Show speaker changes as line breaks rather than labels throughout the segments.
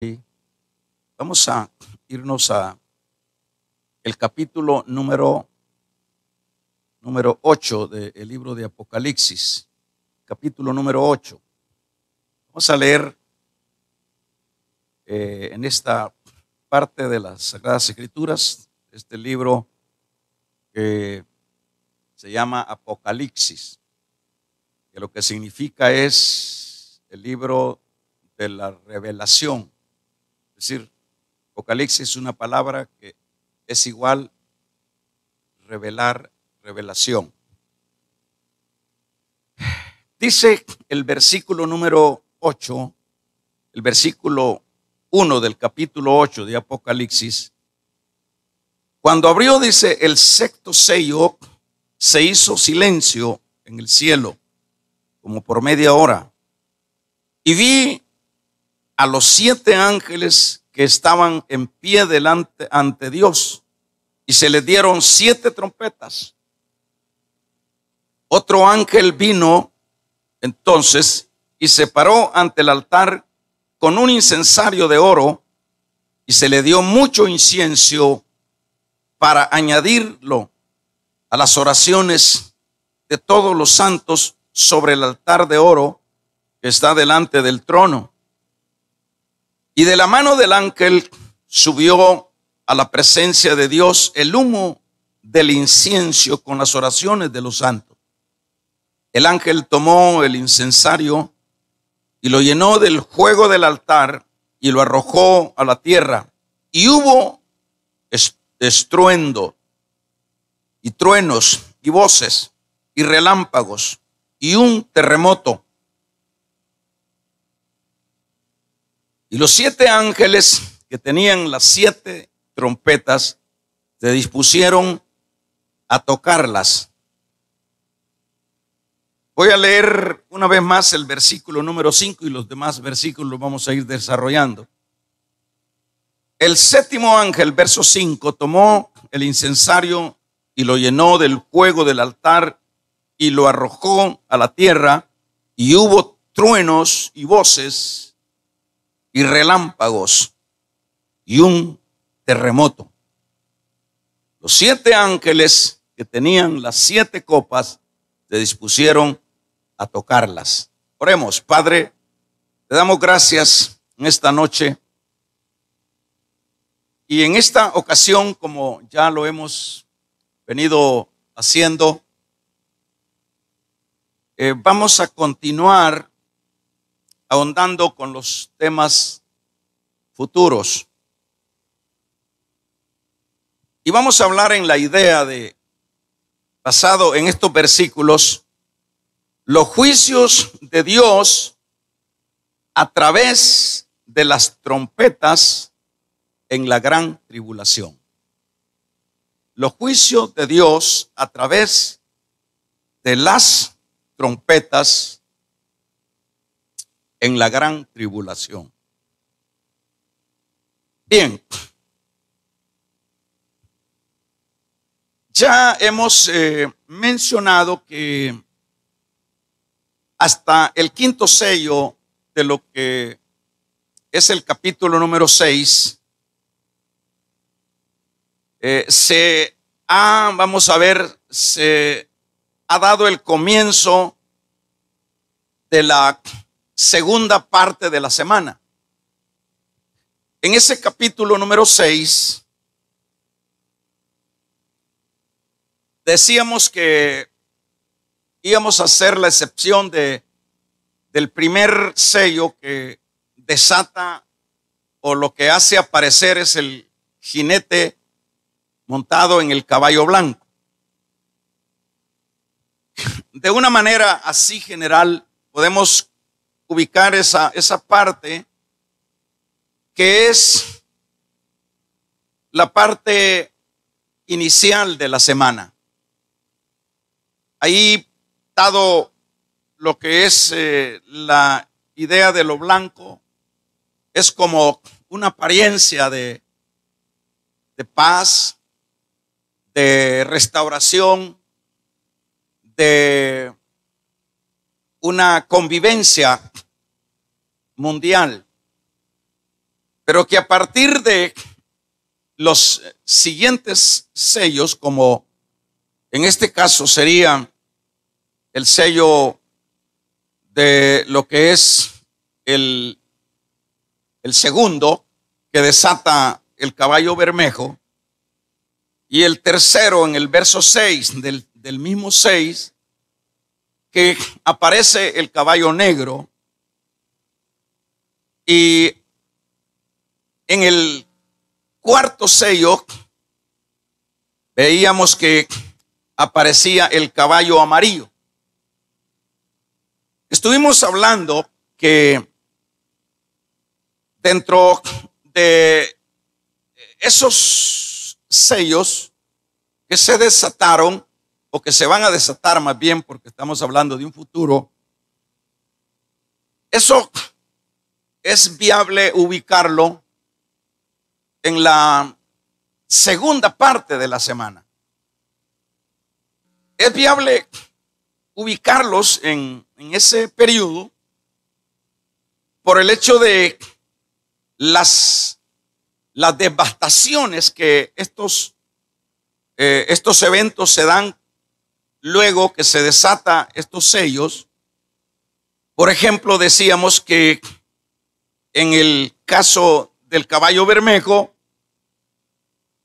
Sí. Vamos a irnos a el capítulo número 8 del libro de Apocalipsis, capítulo número 8. Vamos a leer en esta parte de las Sagradas Escrituras, este libro que se llama Apocalipsis, que lo que significa es el libro de la revelación. Es decir, Apocalipsis es una palabra que es igual revelar, revelación. Dice el versículo número 8, el versículo 1 del capítulo 8 de Apocalipsis. Cuando abrió, dice, el sexto sello, se hizo silencio en el cielo, como por media hora. Y vi a los 7 ángeles que estaban en pie delante ante Dios, y se les dieron 7 trompetas. Otro ángel vino entonces y se paró ante el altar con un incensario de oro, y se le dio mucho incienso para añadirlo a las oraciones de todos los santos sobre el altar de oro que está delante del trono. Y de la mano del ángel subió a la presencia de Dios el humo del incienso con las oraciones de los santos. El ángel tomó el incensario y lo llenó del fuego del altar y lo arrojó a la tierra. Y hubo estruendo y truenos y voces y relámpagos y un terremoto. Y los 7 ángeles que tenían las 7 trompetas se dispusieron a tocarlas. Voy a leer una vez más el versículo número 5 y los demás versículos los vamos a ir desarrollando. El 7º ángel, verso 5, tomó el incensario y lo llenó del fuego del altar y lo arrojó a la tierra, y hubo truenos y voces y relámpagos y un terremoto. Los 7 ángeles que tenían las 7 copas se dispusieron a tocarlas. Oremos. Padre, te damos gracias en esta noche. Y en esta ocasión, como ya lo hemos venido haciendo, vamos a continuar ahondando con los temas futuros. Y vamos a hablar en la idea de, basado en estos versículos, los juicios de Dios a través de las trompetas en la gran tribulación. Los juicios de Dios a través de las trompetas en la gran tribulación. Bien, ya hemos mencionado que hasta el 5º sello de lo que es el capítulo número 6, se ha dado el comienzo de la segunda parte de la semana. En ese capítulo número 6 decíamos que íbamos a hacer la excepción del primer sello que desata, o lo que hace aparecer es el jinete montado en el caballo blanco. De una manera así general podemos ubicar esa parte que es la parte inicial de la semana. Ahí, dado lo que es la idea de lo blanco, es como una apariencia de paz, de restauración, de una convivencia mundial. pero que a partir de los siguientes sellos, como en este caso sería el sello de lo que es el segundo, que desata el caballo bermejo, y el tercero en el verso 6 del mismo 6, que aparece el caballo negro, y en el cuarto sello veíamos que aparecía el caballo amarillo. Estuvimos hablando que dentro de esos sellos que se desataron, o que se van a desatar más bien, porque estamos hablando de un futuro, eso es viable ubicarlo en la segunda parte de la semana. Es viable ubicarlos en ese periodo por el hecho de las devastaciones que estos eventos se dan luego que se desata estos sellos. Por ejemplo, decíamos que en el caso del caballo bermejo,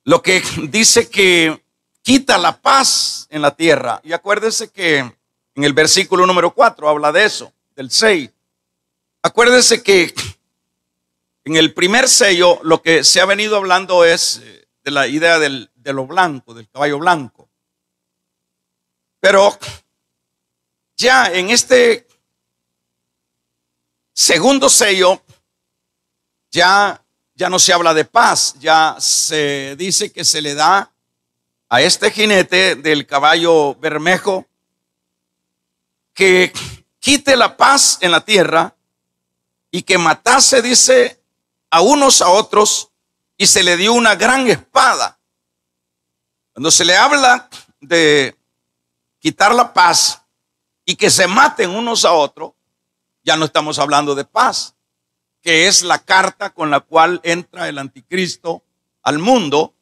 lo que dice que quita la paz en la tierra. Y acuérdense que en el versículo número 4 habla de eso, del 6. Acuérdense que en el primer sello lo que se ha venido hablando es de la idea de lo blanco, del caballo blanco. Pero ya en este segundo sello ya no se habla de paz, ya se dice que se le da a este jinete del caballo bermejo que quite la paz en la tierra y que matase, dice, a unos a otros, y se le dio una gran espada. Cuando se le habla de quitar la paz y que se maten unos a otros, ya no estamos hablando de paz, que es la carta con la cual entra el anticristo al mundo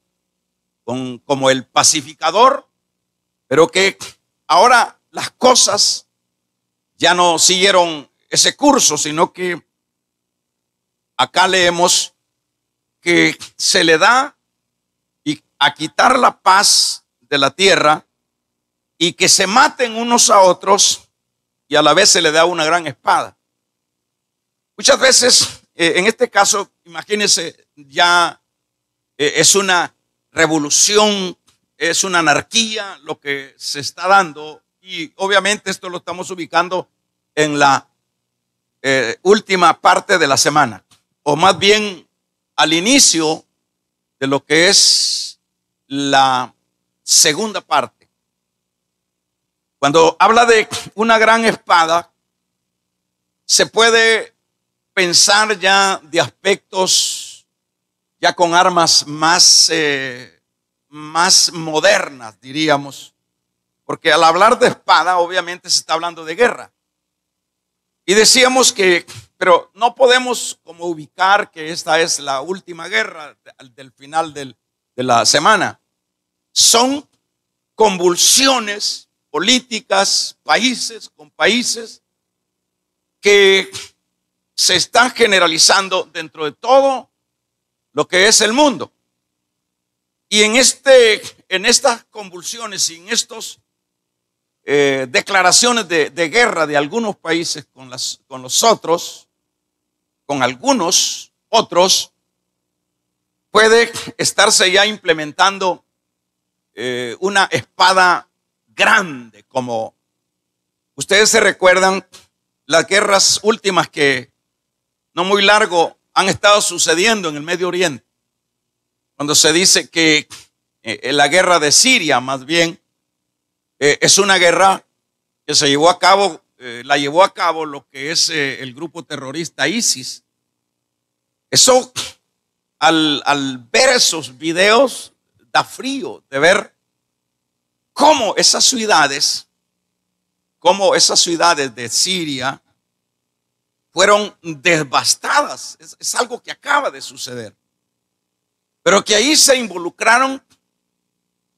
como el pacificador, pero que ahora las cosas ya no siguieron ese curso, sino que acá leemos que se le da a quitar la paz de la tierra y que se maten unos a otros, y a la vez se le da una gran espada. Muchas veces, en este caso, imagínense, ya es una revolución, es una anarquía lo que se está dando, y obviamente esto lo estamos ubicando en la última parte de la semana, o más bien al inicio de lo que es la segunda parte. Cuando habla de una gran espada, se puede pensar ya de aspectos ya con armas más modernas, diríamos, porque al hablar de espada obviamente se está hablando de guerra. Y decíamos que, pero no podemos como ubicar que esta es la última guerra del final de la semana. Son convulsiones políticas, países con países, que se están generalizando dentro de todo lo que es el mundo. Y en estas convulsiones y en estas declaraciones de guerra de algunos países con los otros, con algunos otros, puede estarse ya implementando una espada grande, como ustedes se recuerdan las guerras últimas que no muy largo han estado sucediendo en el Medio Oriente, cuando se dice que la guerra de Siria más bien es una guerra que se llevó a cabo, la llevó a cabo lo que es el grupo terrorista ISIS. Eso, al ver esos videos, da frío de ver cómo esas ciudades de Siria fueron devastadas. Es algo que acaba de suceder. Pero que ahí se involucraron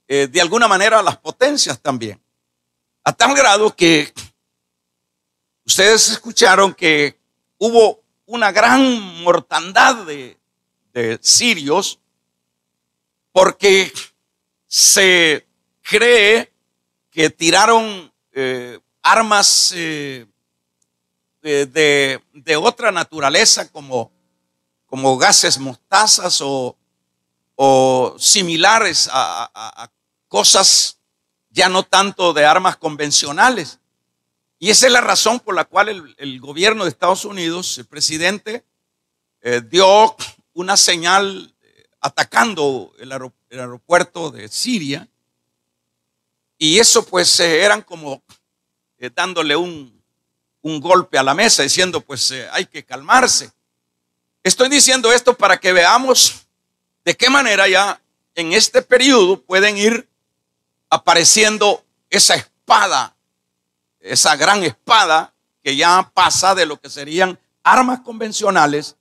de alguna manera las potencias también. A tal grado que ustedes escucharon que hubo una gran mortandad de sirios, porque se cree que tiraron armas de otra naturaleza, como gases mostazas o similares a cosas ya no tanto de armas convencionales. Y esa es la razón por la cual el gobierno de Estados Unidos, el presidente, dio una señal atacando el aeropuerto de Siria. Y eso pues eran como dándole un golpe a la mesa, diciendo pues hay que calmarse. Estoy diciendo esto para que veamos de qué manera ya en este periodo pueden ir apareciendo esa espada, esa gran espada que ya pasa de lo que serían armas convencionales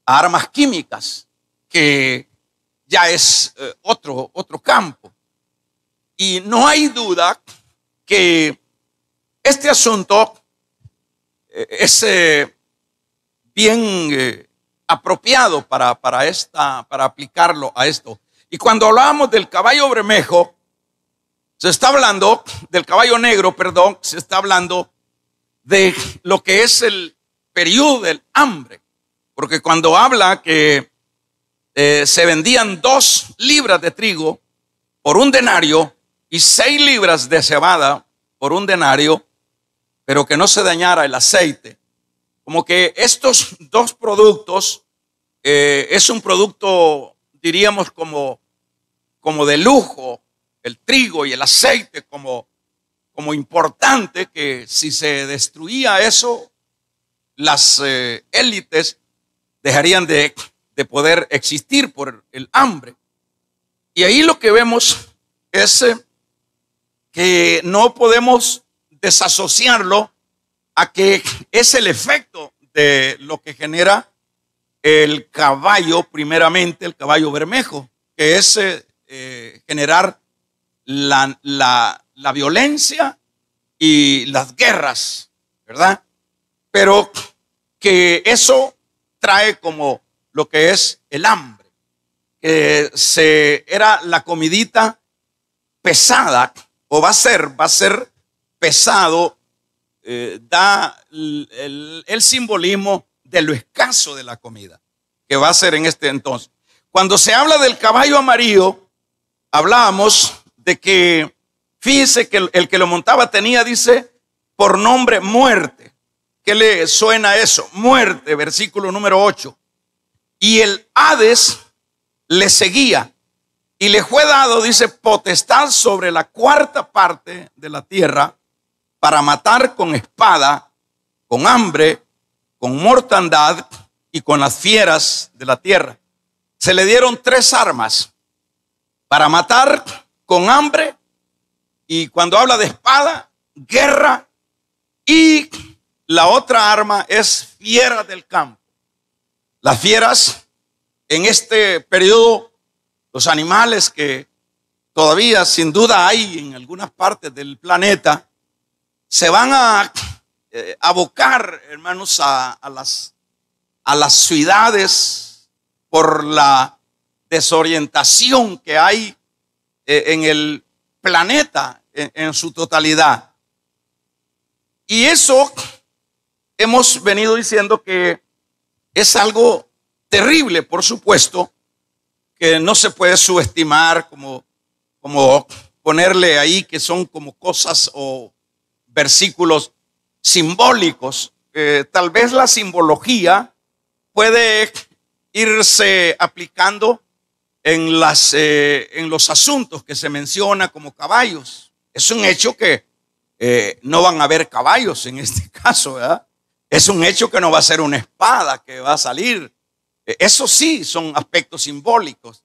a armas químicas, que ya es otro campo. Y no hay duda que este asunto es bien apropiado para aplicarlo a esto. Y cuando hablábamos del caballo bermejo, se está hablando del caballo negro, perdón, se está hablando de lo que es el periodo del hambre. Porque cuando habla que se vendían 2 libras de trigo por un denario y 6 libras de cebada por un denario, pero que no se dañara el aceite. Como que estos 2 productos es un producto, diríamos, como de lujo, el trigo y el aceite como importante, que si se destruía eso, las élites dejarían de poder existir por el hambre. Y ahí lo que vemos es que no podemos desasociarlo a que es el efecto de lo que genera el caballo, primeramente el caballo bermejo, que es generar la violencia y las guerras, ¿verdad? Pero que eso trae como lo que es el hambre, que era la comidita pesada, o va a ser pesado, da el simbolismo de lo escaso de la comida, que va a ser en este entonces. Cuando se habla del caballo amarillo, hablábamos de que, fíjense que el que lo montaba tenía, dice, por nombre muerte. ¿Qué le suena eso? Muerte, versículo número 8. Y el Hades le seguía y le fue dado, dice, potestad sobre la 4ª parte de la tierra para matar con espada, con hambre, con mortandad y con las fieras de la tierra. Se le dieron 3 armas para matar con hambre, y cuando habla de espada, guerra, y la otra arma es fieras del campo. Las fieras en este periodo, los animales que todavía sin duda hay en algunas partes del planeta, se van a abocar, hermanos, a las ciudades por la desorientación que hay en el planeta en su totalidad. Y eso hemos venido diciendo que es algo terrible, por supuesto, que no se puede subestimar, como ponerle ahí que son como cosas o versículos simbólicos. Tal vez la simbología puede irse aplicando en los asuntos que se menciona como caballos. Es un hecho que no van a haber caballos en este caso, ¿verdad? Es un hecho que no va a ser una espada que va a salir. Eso sí son aspectos simbólicos,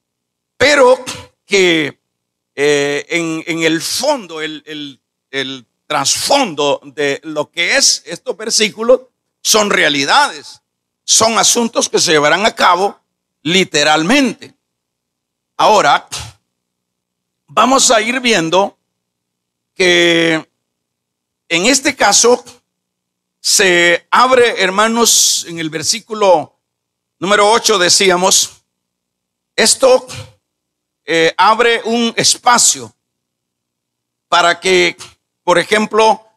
pero que en el fondo, el trasfondo de lo que es estos versículos son realidades, son asuntos que se llevarán a cabo literalmente. Ahora, vamos a ir viendo que en este caso se abre, hermanos, en el versículo número 8 decíamos, esto abre un espacio para que, por ejemplo,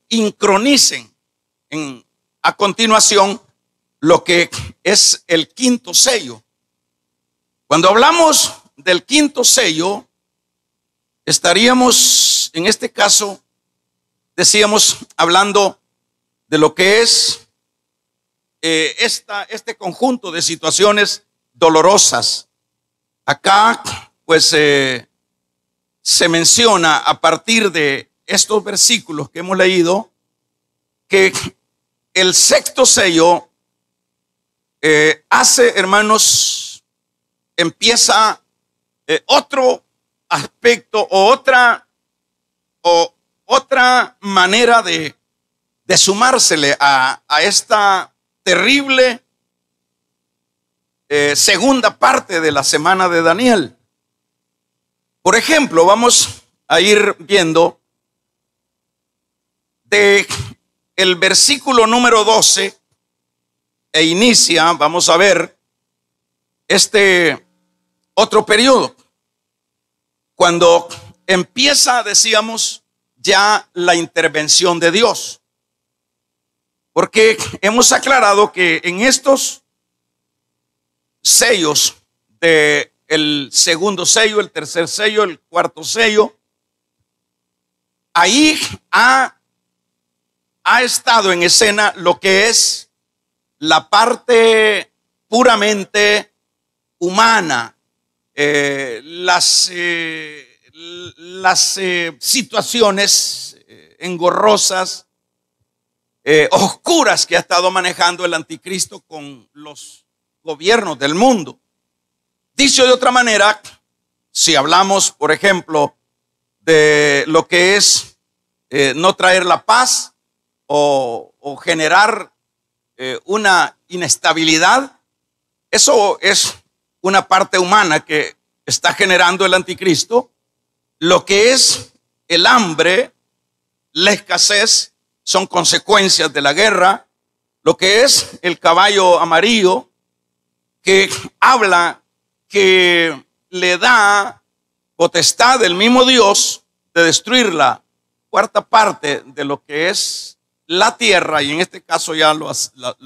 incronicen a continuación lo que es el quinto sello. Cuando hablamos del quinto sello, estaríamos, en este caso, decíamos, hablando de lo que es este conjunto de situaciones dolorosas. Acá, pues, se menciona a partir de estos versículos que hemos leído que el sexto sello hace, hermanos, empieza otro aspecto o otra manera de sumársele a esta terrible segunda parte de la semana de Daniel. Por ejemplo, vamos a ir viendo de el versículo número 12 e inicia, vamos a ver, este otro periodo. Cuando empieza, decíamos, ya la intervención de Dios. Porque hemos aclarado que en estos sellos de el segundo sello, el tercer sello, el cuarto sello, ahí ha estado en escena lo que es la parte puramente humana, las situaciones engorrosas, oscuras que ha estado manejando el anticristo con los gobiernos del mundo. Dicho de otra manera, si hablamos, por ejemplo, de lo que es no traer la paz o generar una inestabilidad, eso es una parte humana que está generando el anticristo. Lo que es el hambre, la escasez, son consecuencias de la guerra. Lo que es el caballo amarillo, que habla que le da potestad del mismo Dios de destruir la cuarta parte de lo que es la tierra, y en este caso ya lo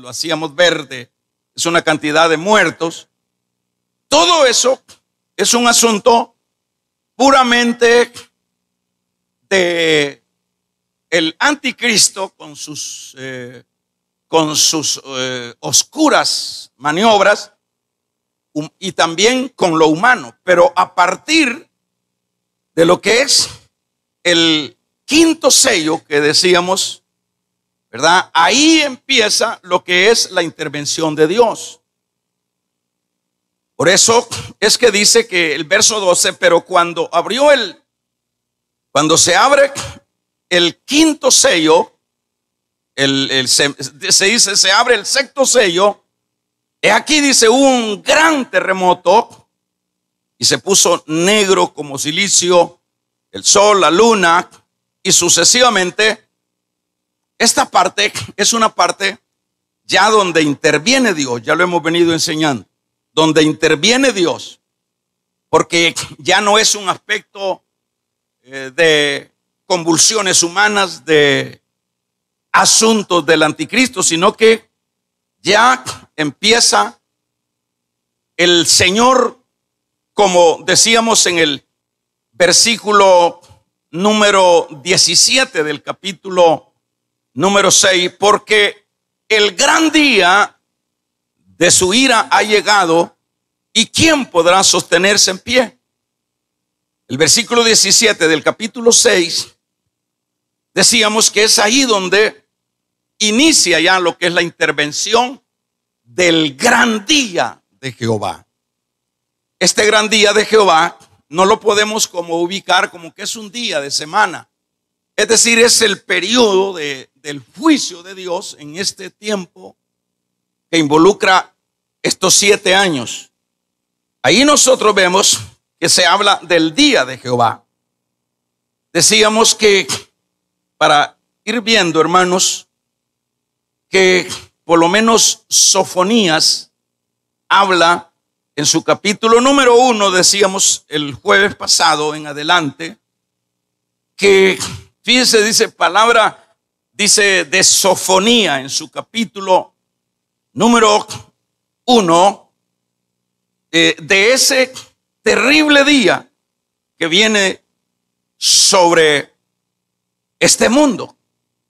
hacíamos verde, es una cantidad de muertos. Todo eso es un asunto puramente de el anticristo con sus oscuras maniobras y también con lo humano. Pero a partir de lo que es el quinto sello que decíamos, ¿verdad? Ahí empieza lo que es la intervención de Dios. Por eso es que dice que el verso 12, pero cuando se abre el quinto sello, se dice, se abre el sexto sello, aquí dice, hubo un gran terremoto y se puso negro como silicio el sol, la luna, y sucesivamente. Esta parte es una parte ya donde interviene Dios, ya lo hemos venido enseñando, donde interviene Dios, porque ya no es un aspecto de convulsiones humanas, de asuntos del anticristo, sino que ya empieza el Señor, como decíamos en el versículo número 17 del capítulo número 6, porque el gran día de su ira ha llegado, ¿y quién podrá sostenerse en pie? El versículo 17 del capítulo 6, decíamos que es ahí donde inicia ya lo que es la intervención del gran día de Jehová. Este gran día de Jehová no lo podemos como ubicar como que es un día de semana. Es decir, es el periodo de ante el juicio de Dios en este tiempo que involucra estos 7 años. Ahí nosotros vemos que se habla del día de Jehová. Decíamos que, para ir viendo, hermanos, que por lo menos Sofonías habla en su capítulo número 1, decíamos el jueves pasado en adelante, que, fíjese, dice de Sofonía en su capítulo número 1, de ese terrible día que viene sobre este mundo.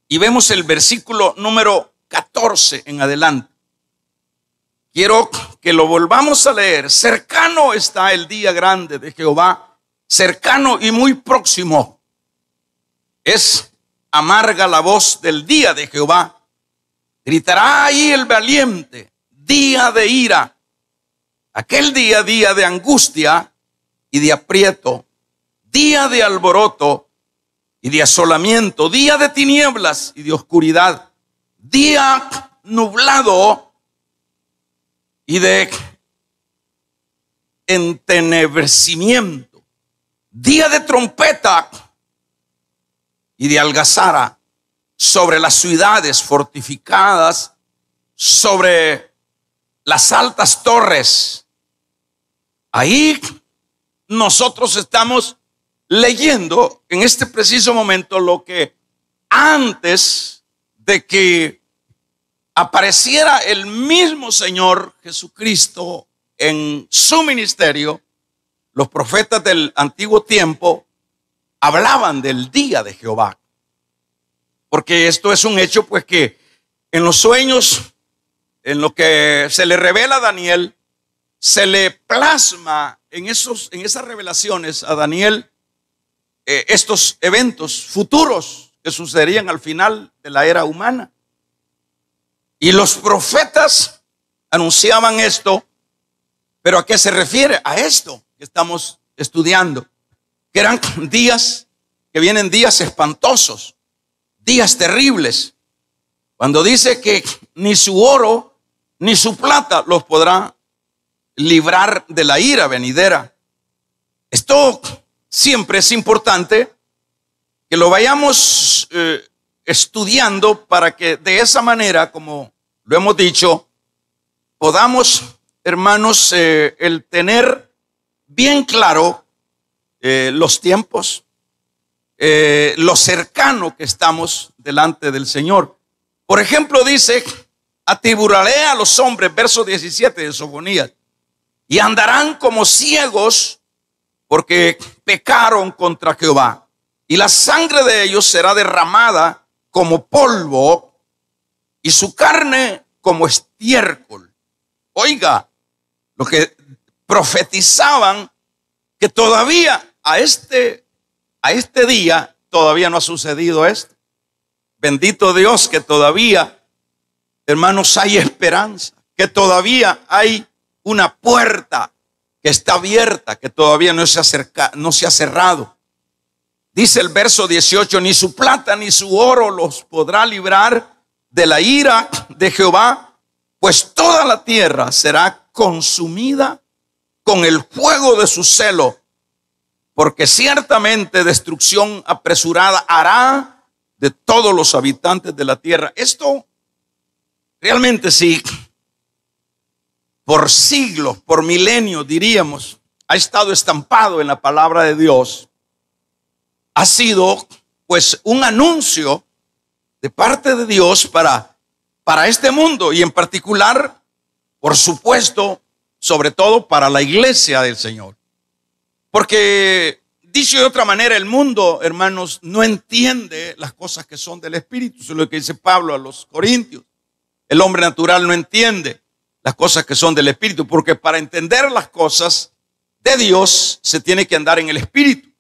Y vemos el versículo número 14 en adelante. Quiero que lo volvamos a leer. Cercano está el día grande de Jehová, cercano y muy próximo. Es amarga la voz del día de Jehová. Gritará ahí el valiente, día de ira. Aquel día, día de angustia y de aprieto, día de alboroto y de asolamiento, día de tinieblas y de oscuridad, día nublado y de entenebrecimiento, día de trompeta y de algazara sobre las ciudades fortificadas, sobre las altas torres. Ahí nosotros estamos leyendo en este preciso momento lo que antes de que apareciera el mismo Señor Jesucristo en su ministerio, los profetas del antiguo tiempo hablaban del día de Jehová. Porque esto es un hecho, pues, que en los sueños, en lo que se le revela a Daniel, se le plasma en esas revelaciones a Daniel estos eventos futuros que sucederían al final de la era humana. Y los profetas anunciaban esto, pero ¿a qué se refiere? A esto que estamos estudiando, que eran días, que vienen días espantosos, días terribles, cuando dice que ni su oro ni su plata los podrá librar de la ira venidera. Esto siempre es importante que lo vayamos estudiando para que de esa manera, como lo hemos dicho, podamos, hermanos, el tener bien claro los tiempos, lo cercano que estamos delante del Señor. Por ejemplo, dice: atribularé a los hombres, verso 17 de Sofonías, y andarán como ciegos porque pecaron contra Jehová, y la sangre de ellos será derramada como polvo y su carne como estiércol. Oiga, lo que profetizaban, que todavía a este día todavía no ha sucedido esto. Bendito Dios que todavía, hermanos, hay esperanza, que todavía hay una puerta que está abierta, que todavía no se ha cerrado. Dice el verso 18: ni su plata ni su oro los podrá librar de la ira de Jehová, pues toda la tierra será consumida con el fuego de su celo, porque ciertamente destrucción apresurada hará de todos los habitantes de la tierra. Esto realmente, sí, por siglos, por milenios, diríamos, ha estado estampado en la palabra de Dios. Ha sido, pues, un anuncio de parte de Dios para este mundo, y en particular, por supuesto, sobre todo para la iglesia del Señor. Porque, dicho de otra manera, el mundo, hermanos, no entiende las cosas que son del Espíritu. Eso es lo que dice Pablo a los Corintios. El hombre natural no entiende las cosas que son del Espíritu, porque para entender las cosas de Dios se tiene que andar en el Espíritu.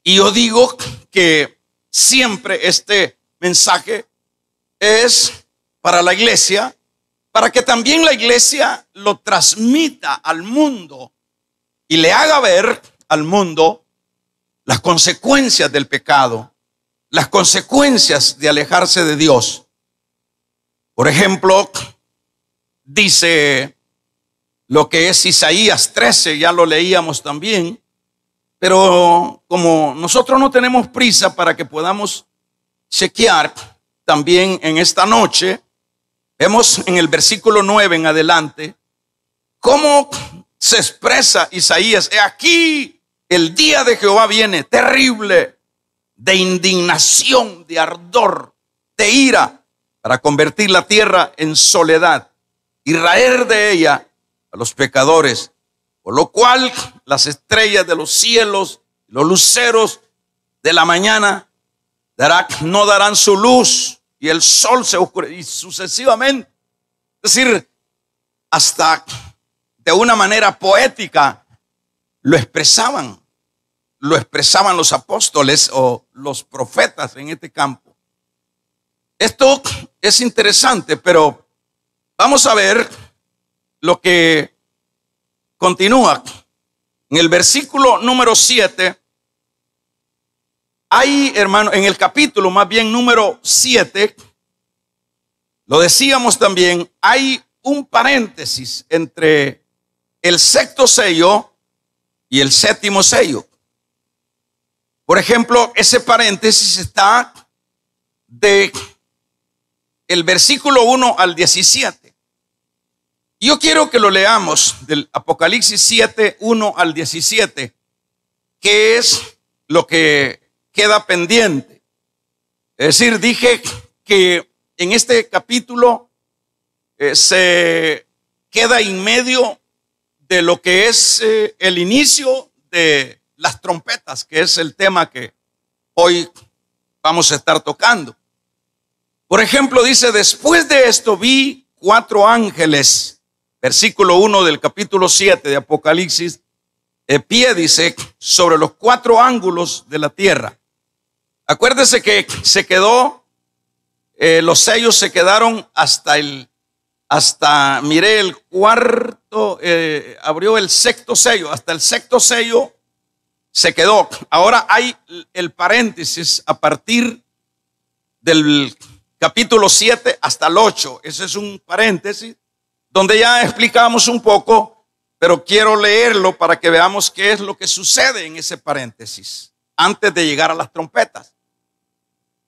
Y yo digo que siempre este mensaje es para la iglesia, para que también la iglesia lo transmita al mundo y le haga ver al mundo las consecuencias del pecado, las consecuencias de alejarse de Dios. Por ejemplo, dice lo que es Isaías 13, ya lo leíamos también, pero como nosotros no tenemos prisa para que podamos chequear también en esta noche, vemos en el versículo 9 en adelante cómo se expresa Isaías. He aquí, el día de Jehová viene terrible, de indignación, de ardor, de ira, para convertir la tierra en soledad y raer de ella a los pecadores, por lo cual las estrellas de los cielos, los luceros de la mañana no darán su luz, y el sol se oscurecerá, y sucesivamente. Es decir, hasta de una manera poética lo expresaban los apóstoles o los profetas en este campo. Esto es interesante, pero vamos a ver lo que continúa. En el versículo número 7, hay, hermano, en el capítulo más bien número 7, lo decíamos también, hay un paréntesis entre el sexto sello y el séptimo sello. Por ejemplo, ese paréntesis está de el versículo 1 al 17. Yo quiero que lo leamos del Apocalipsis 7, 1 al 17, que es lo que queda pendiente. Es decir, dije que en este capítulo se queda en medio de lo que es el inicio de las trompetas, que es el tema que hoy vamos a estar tocando. Por ejemplo, dice: después de esto vi 4 ángeles, versículo 1 del capítulo 7 de Apocalipsis, de pie, dice, sobre los 4 ángulos de la tierra. Acuérdese que se quedó, los sellos se quedaron miré el cuarto, abrió el sexto sello, hasta el sexto sello se quedó. Ahora hay el paréntesis a partir del capítulo 7 hasta el 8. Ese es un paréntesis donde ya explicamos un poco, pero quiero leerlo para que veamos qué es lo que sucede en ese paréntesis antes de llegar a las trompetas.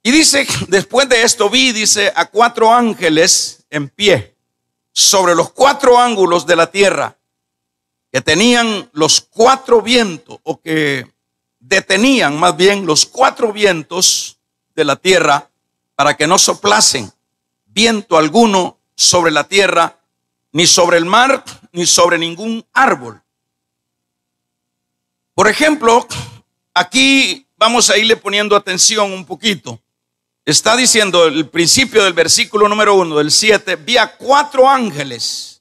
Y dice: después de esto vi, dice, a 4 ángeles en pie sobre los 4 ángulos de la tierra, que tenían los 4 vientos, o que detenían más bien los 4 vientos de la tierra, para que no soplasen viento alguno sobre la tierra, ni sobre el mar, ni sobre ningún árbol. Por ejemplo, aquí vamos a irle poniendo atención un poquito. Está diciendo el principio del versículo número 1 del 7, vi a 4 ángeles.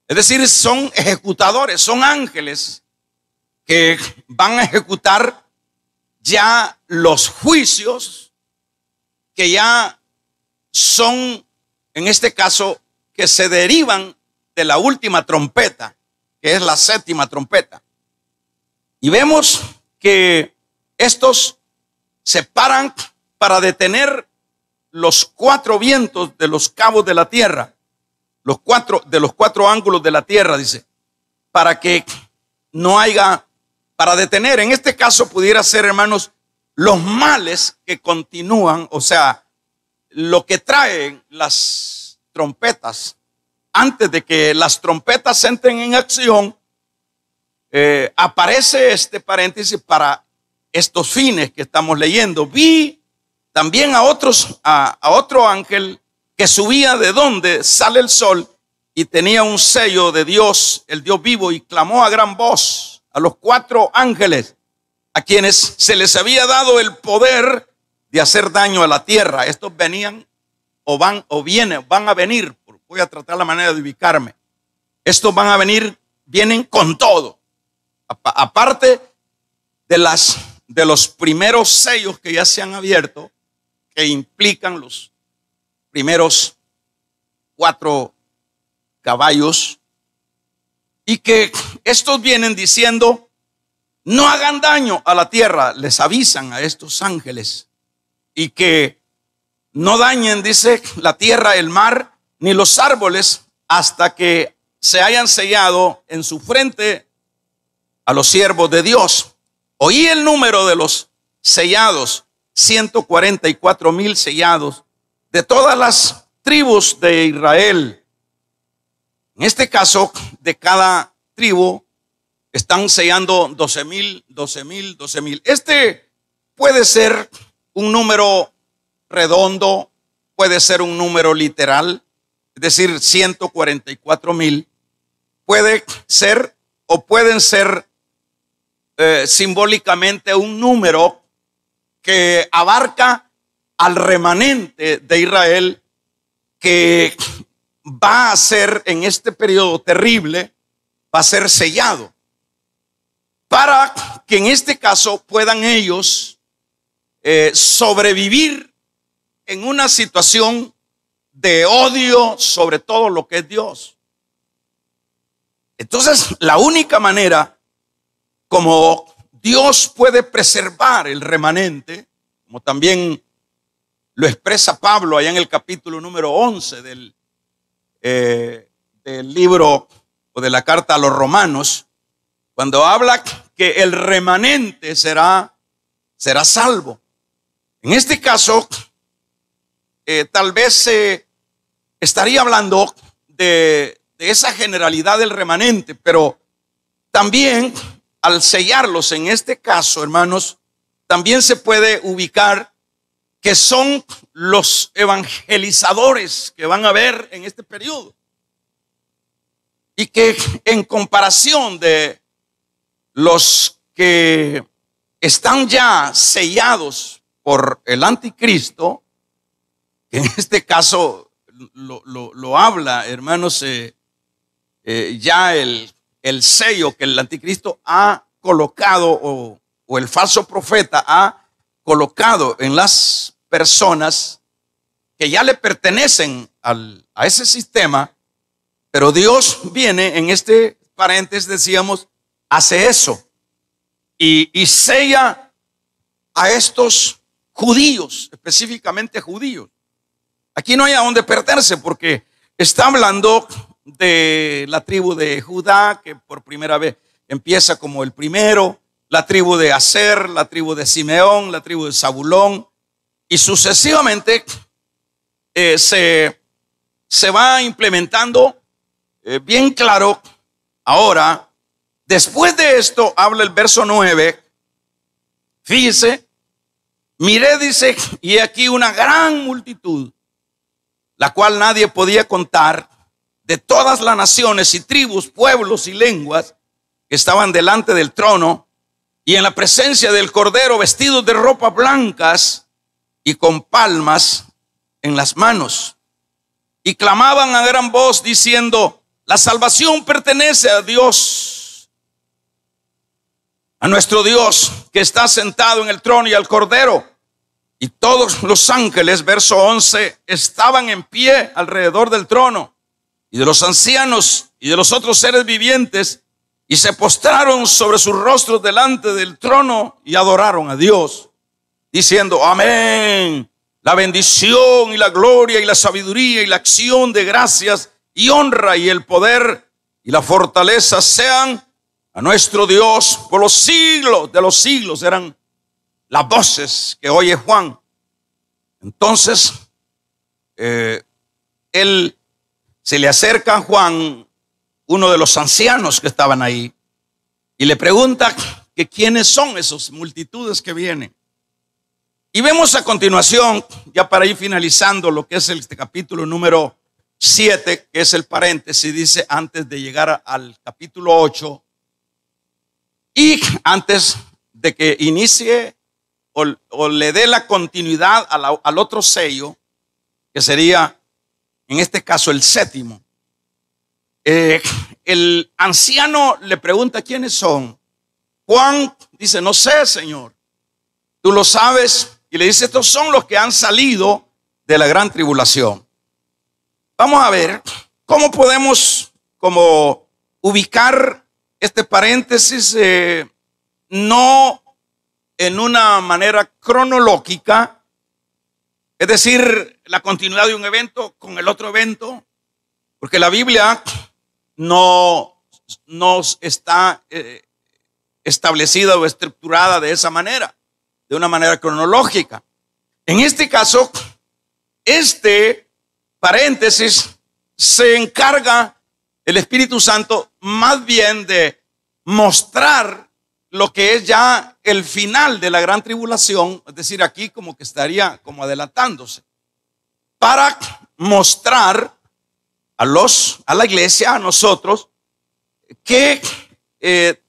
Es decir, son ejecutadores, son ángeles que van a ejecutar ya los juicios que ya son, en este caso, que se derivan de la última trompeta, que es la séptima trompeta. Y vemos que estos se paran para detener los 4 vientos de los cabos de la tierra, de los 4 ángulos de la tierra, dice, para que no haya, para detener, en este caso pudiera ser, hermanos, los males que continúan, o sea, lo que traen las trompetas. Antes de que las trompetas entren en acción, aparece este paréntesis para estos fines que estamos leyendo. Vi también a otro ángel que subía de donde sale el sol y tenía un sello de Dios, el Dios vivo, y clamó a gran voz a los 4 ángeles a quienes se les había dado el poder de hacer daño a la tierra. Estos venían van a venir, voy a tratar la manera de ubicarme. Estos van a venir, vienen con todo. Aparte de los primeros sellos que ya se han abierto, que implican los primeros 4 caballos, y que estos vienen diciendo: no hagan daño a la tierra. Les avisan a estos ángeles y que no dañen, dice, la tierra, el mar, ni los árboles, hasta que se hayan sellado en su frente a los siervos de Dios. Oí el número de los sellados, 144,000 sellados, de todas las tribus de Israel. En este caso, de cada tribu están sellando 12,000, 12,000, 12,000. Este puede ser un número redondo, puede ser un número literal, es decir, 144,000. Puede ser o pueden ser simbólicamente un número que abarca al remanente de Israel, que va a ser en este periodo terrible, va a ser sellado, para que en este caso puedan ellos sobrevivir en una situación de odio sobre todo lo que es Dios. Entonces, la única manera como Dios puede preservar el remanente, como también lo expresa Pablo allá en el capítulo número 11 del libro o de la carta a los Romanos, cuando habla que el remanente será salvo. En este caso, tal vez se estaría hablando de esa generalidad del remanente, pero también al sellarlos en este caso, hermanos, también se puede ubicar que son los evangelizadores que van a haber en este periodo, y que en comparación de los que están ya sellados por el anticristo, que en este caso lo habla, hermanos, ya el sello que el anticristo ha colocado o el falso profeta ha colocado en las personas que ya le pertenecen a ese sistema, pero Dios viene en este paréntesis, decíamos, hace eso y sella a estos judíos, específicamente judíos. Aquí no hay a dónde perderse, porque está hablando de la tribu de Judá, que por primera vez empieza como el primero, la tribu de Aser, la tribu de Simeón, la tribu de Zabulón, y sucesivamente se va implementando bien claro. Ahora, después de esto, habla el verso 9, fíjese, miré, dice, y he aquí una gran multitud, la cual nadie podía contar, de todas las naciones y tribus, pueblos y lenguas que estaban delante del trono y en la presencia del Cordero, vestidos de ropas blancas y con palmas en las manos, y clamaban a gran voz diciendo: la salvación pertenece a Dios, a nuestro Dios que está sentado en el trono y al Cordero. Y todos los ángeles, verso 11, estaban en pie alrededor del trono y de los ancianos y de los otros seres vivientes, y se postraron sobre sus rostros delante del trono y adoraron a Dios, diciendo: amén. La bendición y la gloria y la sabiduría y la acción de gracias y honra y el poder y la fortaleza sean a nuestro Dios por los siglos de los siglos. Eran las voces que oye Juan. Entonces, él se le acerca a Juan, uno de los ancianos que estaban ahí, y le pregunta que quiénes son esas multitudes que vienen. Y vemos a continuación, ya para ir finalizando lo que es este capítulo número 7, que es el paréntesis, dice, antes de llegar al capítulo 8, y antes de que inicie o le dé la continuidad al otro sello, que sería en este caso el séptimo, el anciano le pregunta quiénes son. Juan dice: no sé, Señor, tú lo sabes. Y le dice: estos son los que han salido de la gran tribulación. Vamos a ver cómo podemos como ubicar este paréntesis, no en una manera cronológica, Es decir, la continuidad de un evento con el otro evento, porque la Biblia no nos está establecida o estructurada de esa manera, de una manera cronológica. En este caso, este paréntesis se encarga el Espíritu Santo más bien de mostrar lo que es ya el final de la gran tribulación, es decir, aquí como que estaría como adelantándose, para mostrar a la iglesia, a nosotros, que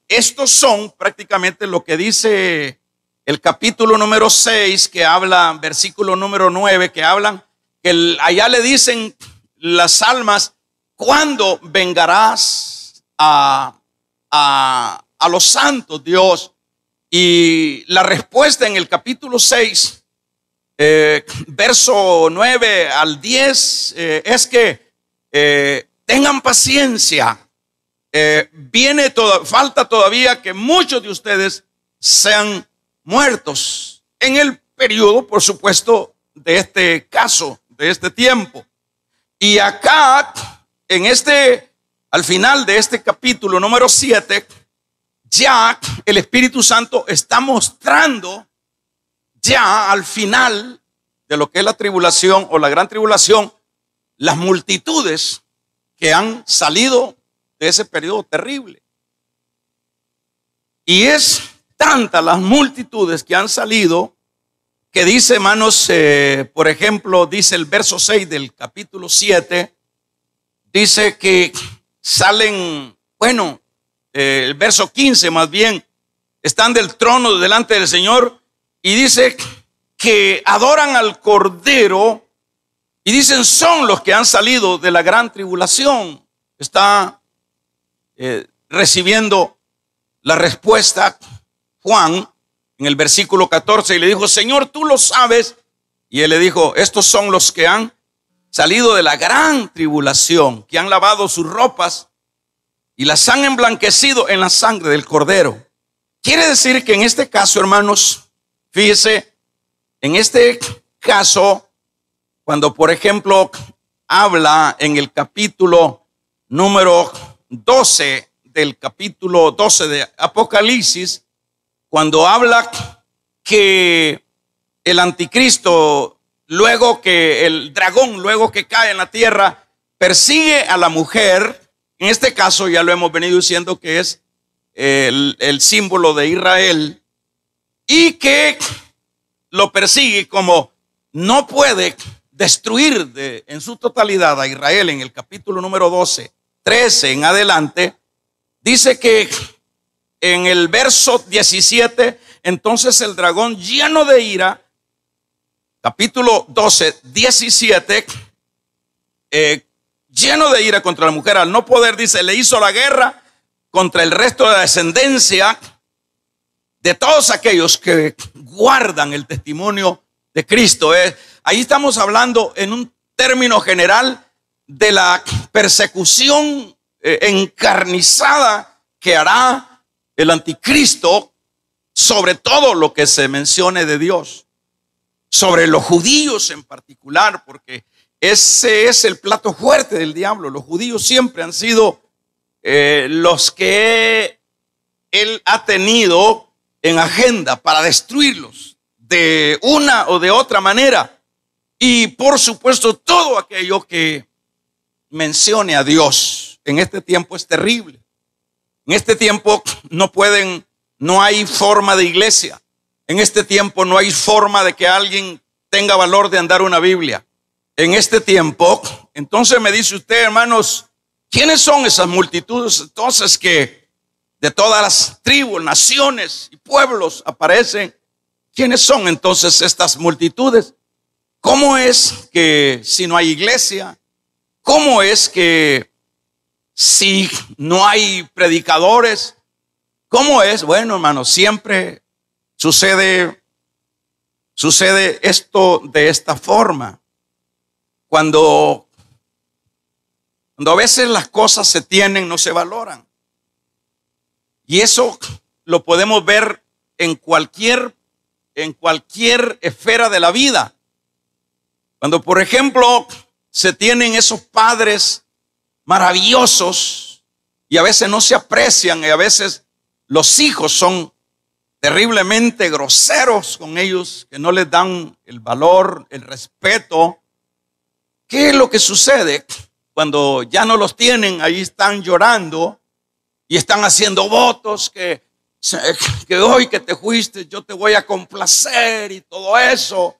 estos son prácticamente lo que dice el capítulo número 6, que habla, versículo número 9, que hablan, que allá le dicen las almas, ¿cuándo vengarás a los santos, Dios? Y la respuesta en el capítulo 6, verso 9 al 10, es que tengan paciencia. Falta todavía que muchos de ustedes sean muertos en el periodo, por supuesto, de este caso, de este tiempo. Y acá, al final de este capítulo número 7, ya el Espíritu Santo está mostrando ya al final de lo que es la tribulación o la gran tribulación, las multitudes que han salido de ese periodo terrible. Y es tantas las multitudes que han salido que dice, hermanos, por ejemplo, dice el verso 6 del capítulo 7, dice que salen, el verso 15 más bien, están del trono delante del Señor y dice que adoran al Cordero y dicen son los que han salido de la gran tribulación. Está recibiendo la respuesta Juan en el versículo 14 y le dijo, Señor, tú lo sabes. Y él le dijo, estos son los que han salido de la gran tribulación, que han lavado sus ropas y las han emblanquecido en la sangre del Cordero. Quiere decir que en este caso, hermanos, fíjese, en este caso, cuando por ejemplo habla en el capítulo número 12 del capítulo 12 de Apocalipsis, cuando habla que el anticristo, luego que el dragón, luego que cae en la tierra, persigue a la mujer, en este caso ya lo hemos venido diciendo que es el símbolo de Israel, y que lo persigue como no puede destruir en su totalidad a Israel. En el capítulo número 12, 13 en adelante, dice que en el verso 17, entonces el dragón lleno de ira, capítulo 12, 17, lleno de ira contra la mujer, al no poder, dice, le hizo la guerra contra el resto de la descendencia de todos aquellos que guardan el testimonio de Cristo. Ahí estamos hablando en un término general de la persecución encarnizada que hará el anticristo sobre todo lo que se mencione de Dios, sobre los judíos en particular, porque ese es el plato fuerte del diablo. Los judíos siempre han sido los que él ha tenido en agenda para destruirlos de una o de otra manera. Y por supuesto todo aquello que mencione a Dios en este tiempo es terrible. En este tiempo no hay forma de iglesia. En este tiempo no hay forma de que alguien tenga valor de andar una Biblia. En este tiempo, entonces me dice usted, hermanos, ¿quiénes son esas multitudes entonces que de todas las tribus, naciones y pueblos aparecen? ¿Quiénes son entonces estas multitudes? ¿Cómo es que si no hay iglesia? ¿Cómo es que si no hay predicadores? ¿Cómo es? Bueno, hermanos, siempre sucede esto de esta forma. Cuando a veces las cosas se tienen, no se valoran. Y eso lo podemos ver en cualquier esfera de la vida. Cuando, por ejemplo, se tienen esos padres maravillosos y a veces no se aprecian y a veces los hijos son terriblemente groseros con ellos, que no les dan el valor, el respeto. ¿Qué es lo que sucede? Cuando ya no los tienen, ahí están llorando y están haciendo votos que hoy que te fuiste yo te voy a complacer y todo eso.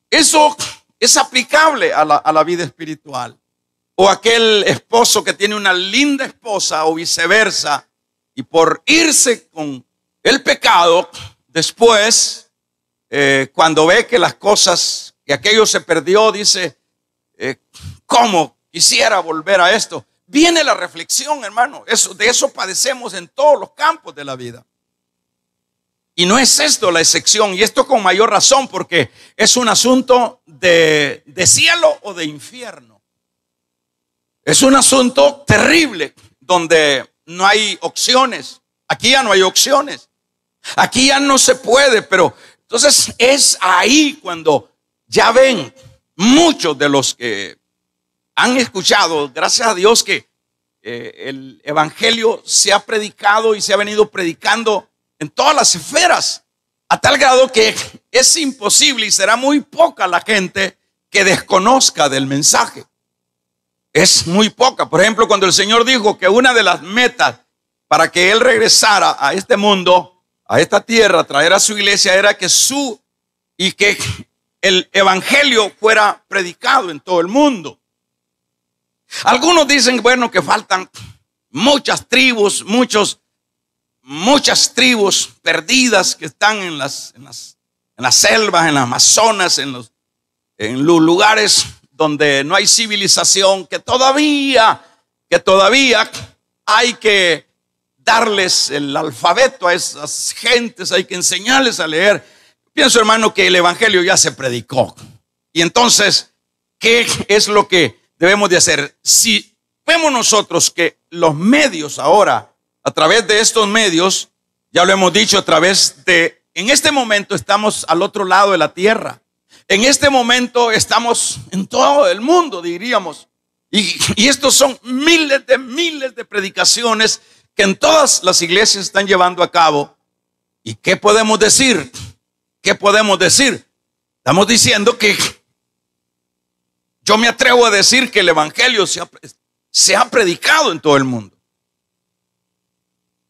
Eso es aplicable a la vida espiritual. O aquel esposo que tiene una linda esposa o viceversa y por irse con el pecado, después cuando ve que las cosas, que aquello se perdió, dice, ¿cómo quisiera volver a esto? Viene la reflexión, hermano. De eso padecemos en todos los campos de la vida. Y no es esto la excepción, y esto con mayor razón, porque es un asunto de cielo o de infierno. Es un asunto terrible, donde no hay opciones. Aquí ya no hay opciones. Aquí ya no se puede, pero entonces es ahí cuando ya ven muchos de los que han escuchado, gracias a Dios que el evangelio se ha predicado y se ha venido predicando en todas las esferas, a tal grado que es imposible y será muy poca la gente que desconozca del mensaje. Es muy poca. Por ejemplo, cuando el Señor dijo que una de las metas para que Él regresara a este mundo, a esta tierra, traer a su iglesia, era que que el evangelio fuera predicado en todo el mundo. Algunos dicen, bueno, que faltan muchas tribus, muchas tribus perdidas que están en las selvas, en las Amazonas, en los lugares donde no hay civilización, que todavía hay que darles el alfabeto a esas gentes, hay que enseñarles a leer. Pienso, hermano, que el evangelio ya se predicó. Y entonces, ¿qué es lo que debemos de hacer? Si vemos nosotros que los medios ahora, a través de estos medios, ya lo hemos dicho, en este momento estamos al otro lado de la tierra. En este momento estamos en todo el mundo, diríamos. Y estos son miles de predicaciones que en todas las iglesias están llevando a cabo. ¿Y qué podemos decir? ¿Qué podemos decir? Estamos diciendo que yo me atrevo a decir que el evangelio se ha predicado en todo el mundo.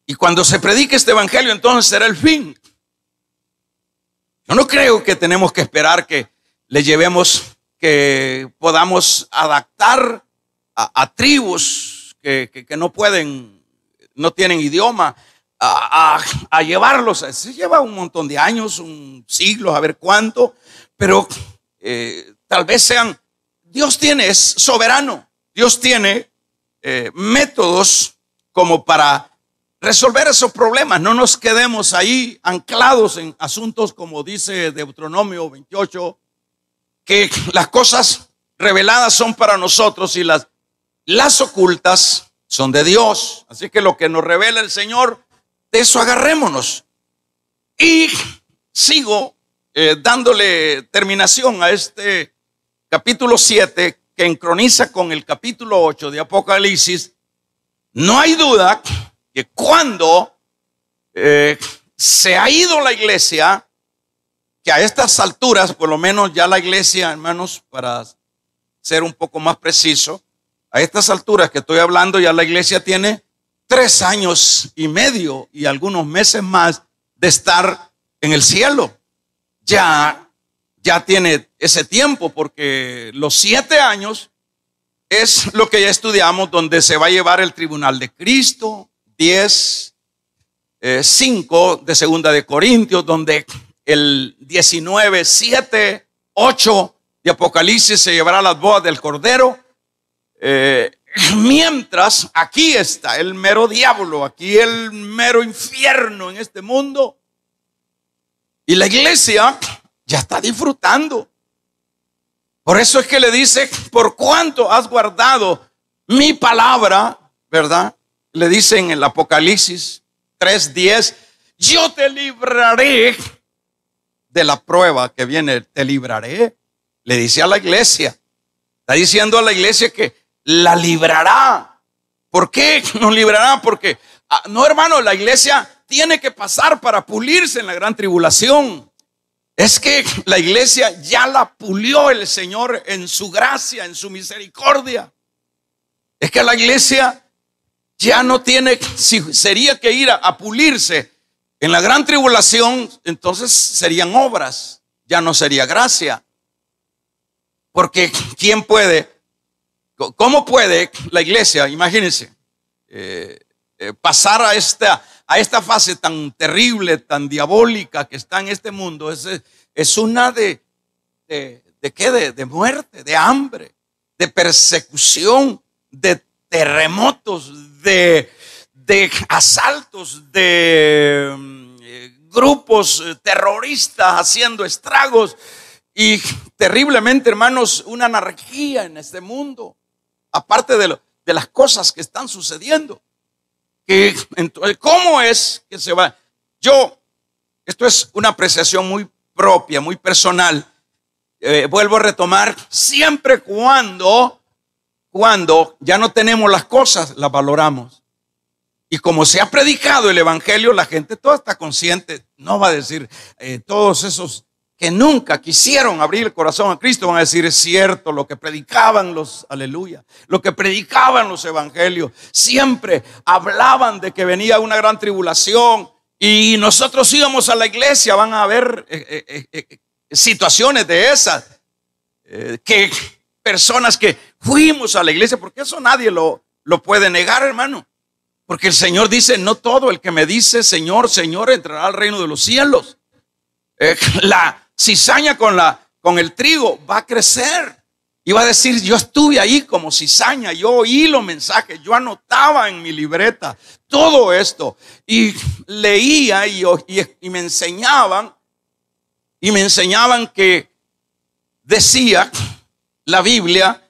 Y cuando se predique este evangelio, entonces será el fin. Yo no creo que tenemos que esperar que le llevemos, que podamos adaptar a tribus que no pueden, no tienen idioma, a llevarlos. Se lleva un montón de años, un siglo, a ver cuánto, pero tal vez Dios es soberano. Dios tiene métodos como para resolver esos problemas. No nos quedemos ahí anclados en asuntos como dice Deuteronomio 28, que las cosas reveladas son para nosotros y las ocultas son de Dios. Así que lo que nos revela el Señor, de eso agarrémonos. Y sigo dándole terminación a este capítulo 7 que encroniza con el capítulo 8 de Apocalipsis. No hay duda que cuando se ha ido la iglesia, que a estas alturas, por lo menos ya la iglesia, hermanos, para ser un poco más preciso, a estas alturas que estoy hablando, ya la iglesia tiene 3 años y medio y algunos meses más de estar en el cielo. Ya tiene ese tiempo, porque los 7 años es lo que ya estudiamos, donde se va a llevar el tribunal de Cristo. 5 de Segunda de Corintios, donde el 19, 7, 8 de Apocalipsis se llevará las bodas del Cordero. Mientras aquí está el mero diablo, aquí el mero infierno en este mundo. Y la iglesia ya está disfrutando. Por eso es que le dice, por cuanto has guardado mi palabra, ¿verdad? Le dice en el Apocalipsis 3:10, yo te libraré de la prueba que viene, te libraré. Le dice a la iglesia. Está diciendo a la iglesia que la librará. ¿Por qué nos librará? Porque, no, hermano, la iglesia tiene que pasar para pulirse en la gran tribulación. Es que la iglesia ya la pulió el Señor en su gracia, en su misericordia. Es que la iglesia ya no tiene, si sería que ir a pulirse en la gran tribulación, entonces serían obras, ya no sería gracia. Porque ¿quién puede? ¿Cómo puede la iglesia, imagínense, pasar a esta fase tan terrible, tan diabólica que está en este mundo? Es una ¿de qué? De muerte, de hambre, de persecución, de terremotos, de asaltos, de grupos terroristas haciendo estragos y terriblemente, hermanos, una anarquía en este mundo. Aparte de las cosas que están sucediendo. ¿Cómo es que se va? Esto es una apreciación muy propia, muy personal. Vuelvo a retomar, siempre cuando ya no tenemos las cosas, las valoramos. Y como se ha predicado el evangelio, la gente toda está consciente. No va a decir, todos esos que nunca quisieron abrir el corazón a Cristo van a decir, es cierto, lo que predicaban lo que predicaban los evangelios, siempre hablaban de que venía una gran tribulación y nosotros íbamos a la iglesia. Van a haber situaciones de esas, que personas que fuimos a la iglesia, porque eso nadie lo puede negar, hermano, porque el Señor dice, no todo el que me dice Señor, Señor entrará al reino de los cielos. La cizaña con el trigo va a crecer y va a decir, yo estuve ahí como cizaña, yo oí los mensajes, yo anotaba en mi libreta todo esto y leía y me enseñaban que decía la Biblia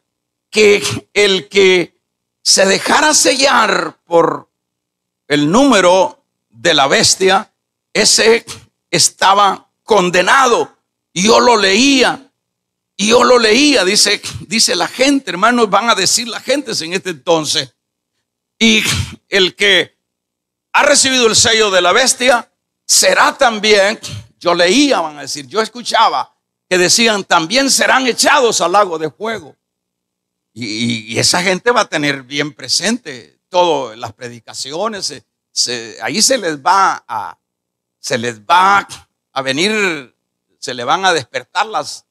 que el que se dejara sellar por el número de la bestia, ese estaba condenado. Y yo lo leía, dice la gente, hermanos, van a decir la gente en este entonces. Y el que ha recibido el sello de la bestia será también, yo leía, van a decir, yo escuchaba que decían, también serán echados al lago de fuego. Y esa gente va a tener bien presente todas las predicaciones. Ahí se les va a venir, se le van a despertar las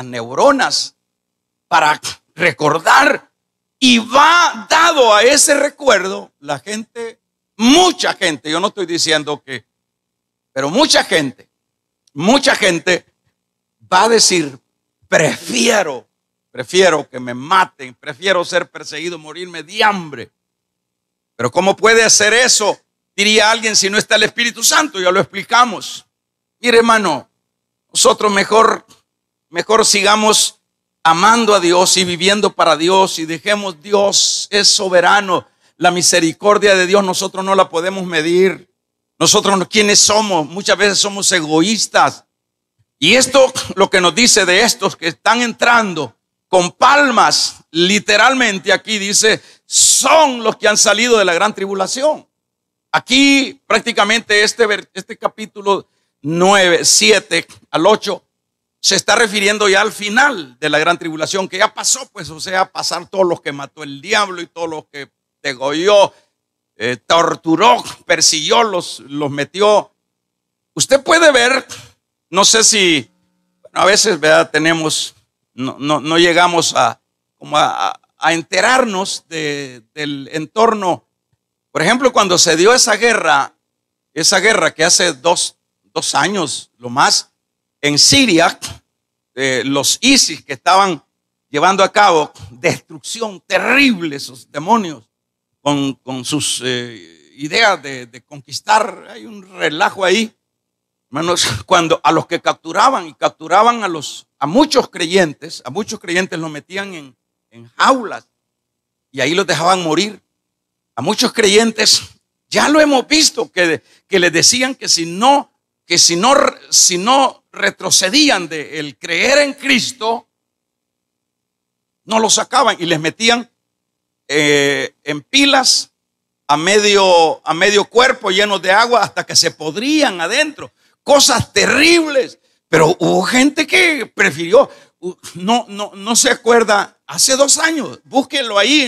neuronas para recordar, y va dado a ese recuerdo la gente, mucha gente, yo no estoy diciendo que, pero mucha gente va a decir, prefiero que me maten, prefiero ser perseguido, morirme de hambre. Pero ¿cómo puede hacer eso? Diría alguien, si no está el Espíritu Santo. Ya lo explicamos. Mire, hermano, nosotros mejor sigamos amando a Dios y viviendo para Dios, y dejemos, Dios es soberano. La misericordia de Dios nosotros no la podemos medir. Nosotros, ¿quiénes somos? Muchas veces somos egoístas. Y esto, lo que nos dice de estos que están entrando con palmas, literalmente aquí dice, son los que han salido de la gran tribulación. Aquí prácticamente este capítulo 9, 7 al 8 se está refiriendo ya al final de la gran tribulación, que ya pasó, pues, o sea, pasar todos los que mató el diablo y todos los que degolló, torturó, persiguió, los metió. Usted puede ver, no sé si, bueno, a veces, ¿verdad? No llegamos a enterarnos del entorno. Por ejemplo, cuando se dio esa guerra que hace dos años, lo más, en Siria, los ISIS que estaban llevando a cabo destrucción terrible, esos demonios, con sus ideas de conquistar. Hay un relajo ahí, hermanos, cuando a los que capturaban a muchos creyentes los metían en jaulas y ahí los dejaban morir. A muchos creyentes ya lo hemos visto que les decían que si no retrocedían del creer en Cristo, no los sacaban y les metían en pilas a medio cuerpo llenos de agua hasta que se podrían adentro. Cosas terribles. Pero hubo gente que prefirió, no se acuerda, hace 2 años, búsquenlo ahí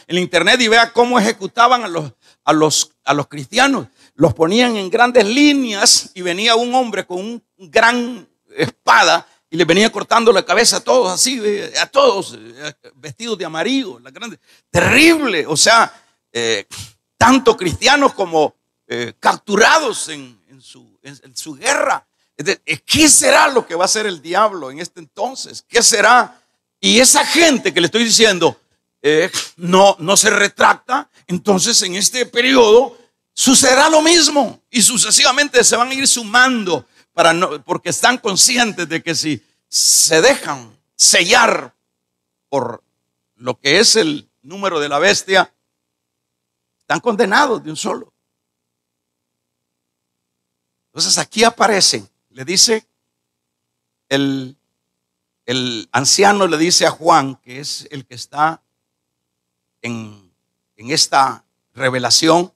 en internet y vea cómo ejecutaban a los cristianos. Los ponían en grandes líneas y venía un hombre con un gran espada y les venía cortando la cabeza a todos así, a todos vestidos de amarillo, la grande, terrible. O sea, tanto cristianos como capturados en su guerra. ¿Qué será lo que va a hacer el diablo en este entonces? ¿Qué será? Y esa gente que le estoy diciendo no se retracta, entonces en este periodo sucederá lo mismo y sucesivamente se van a ir sumando porque están conscientes de que si se dejan sellar por lo que es el número de la bestia, están condenados de un solo. Entonces aquí aparece, le dice el anciano, le dice a Juan, que es el que está en esta revelación,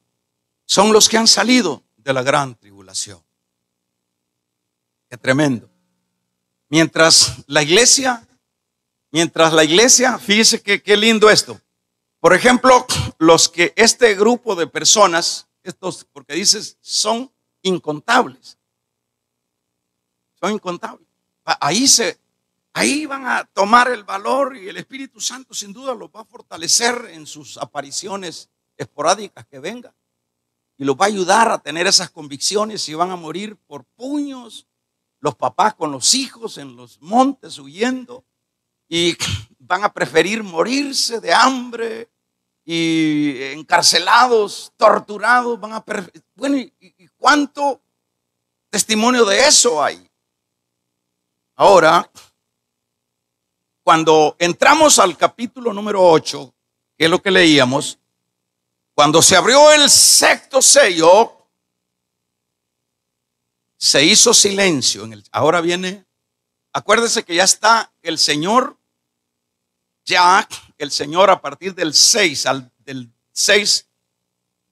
son los que han salido de la gran tribulación. Qué tremendo. Mientras la iglesia, fíjese qué lindo esto. Por ejemplo, este grupo de personas, porque dices, son incontables. Son incontables. Ahí van a tomar el valor y el Espíritu Santo sin duda los va a fortalecer en sus apariciones esporádicas que vengan. Y los va a ayudar a tener esas convicciones y van a morir por puños, los papás con los hijos en los montes huyendo y van a preferir morirse de hambre y encarcelados, torturados, bueno, ¿y cuánto testimonio de eso hay? Ahora, cuando entramos al capítulo número 8, que es lo que leíamos, cuando se abrió el 6º sello, se hizo silencio. Ahora viene, acuérdese que ya está el Señor a partir del 6,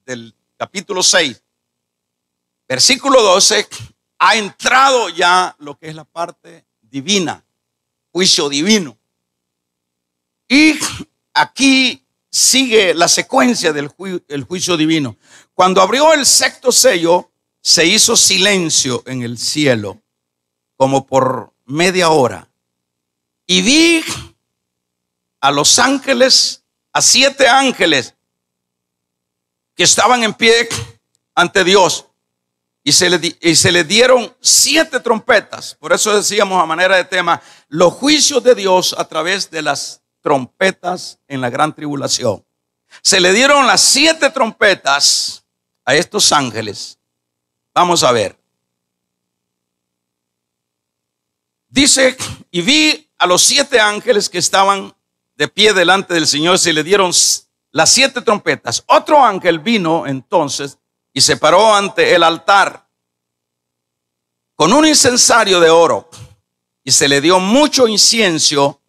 del capítulo 6, versículo 12, ha entrado ya lo que es la parte divina, juicio divino. Y aquí sigue la secuencia del juicio divino. Cuando abrió el 6º sello, se hizo silencio en el cielo, como por media hora. Y vi a los ángeles, a 7 ángeles que estaban en pie ante Dios. Y se le dieron 7 trompetas. Por eso decíamos a manera de tema, los juicios de Dios a través de las trompetas en la gran tribulación. Se le dieron las 7 trompetas a estos ángeles. Vamos a ver. Dice, y vi a los 7 ángeles que estaban de pie delante del Señor, se le dieron las 7 trompetas. Otro ángel vino entonces y se paró ante el altar con un incensario de oro, y se le dio mucho incienso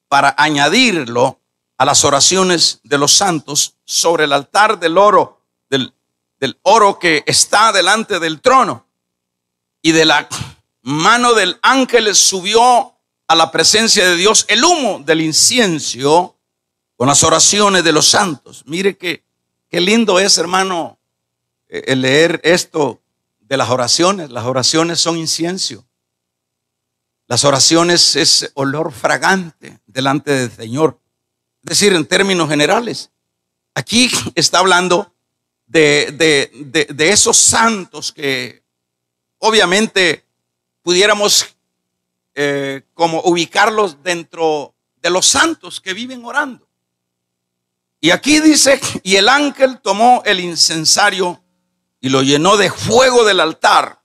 para añadirlo a las oraciones de los santos sobre el altar del oro, del oro que está delante del trono. Y de la mano del ángel subió a la presencia de Dios el humo del incienso con las oraciones de los santos. Mire qué lindo es, hermano, el leer esto de las oraciones. Las oraciones son incienso. Las oraciones es olor fragante delante del Señor. Es decir, en términos generales, aquí está hablando de esos santos que obviamente pudiéramos como ubicarlos dentro de los santos que viven orando. Y aquí dice, y el ángel tomó el incensario y lo llenó de fuego del altar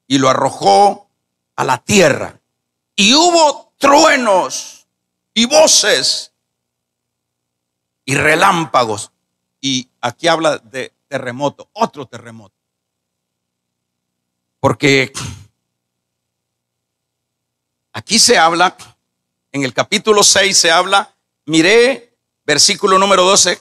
y lo arrojó a la tierra. Y hubo truenos y voces y relámpagos. Y aquí habla de terremoto, otro terremoto. Porque aquí se habla, en el capítulo 6 se habla miré, versículo número 12,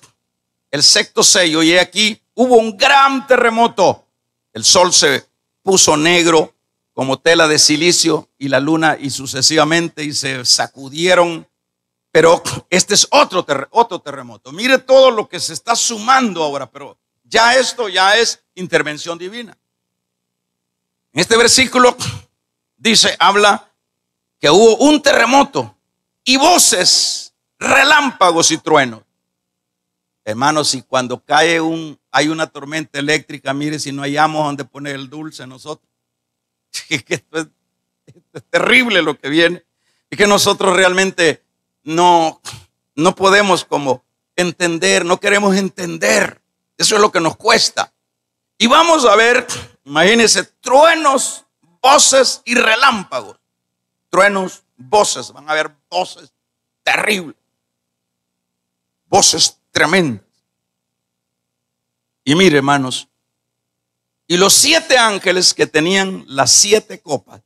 el sexto sello, y aquí hubo un gran terremoto. El sol se puso negro como tela de silicio y la luna y sucesivamente, y se sacudieron. Pero este es otro terremoto. Mire todo lo que se está sumando ahora, pero ya esto ya es intervención divina. En este versículo dice, habla que hubo un terremoto y voces, relámpagos y truenos. Hermanos, si cuando hay una tormenta eléctrica, mire, si no hallamos donde poner el dulce nosotros. Esto es terrible lo que viene. Y que nosotros realmente no podemos como entender, no queremos entender. Eso es lo que nos cuesta. Y vamos a ver, imagínense, truenos, voces y relámpagos. Truenos, voces, van a haber voces terribles. Voces tremendas. Y mire, hermanos, y los 7 ángeles que tenían las 7 copas,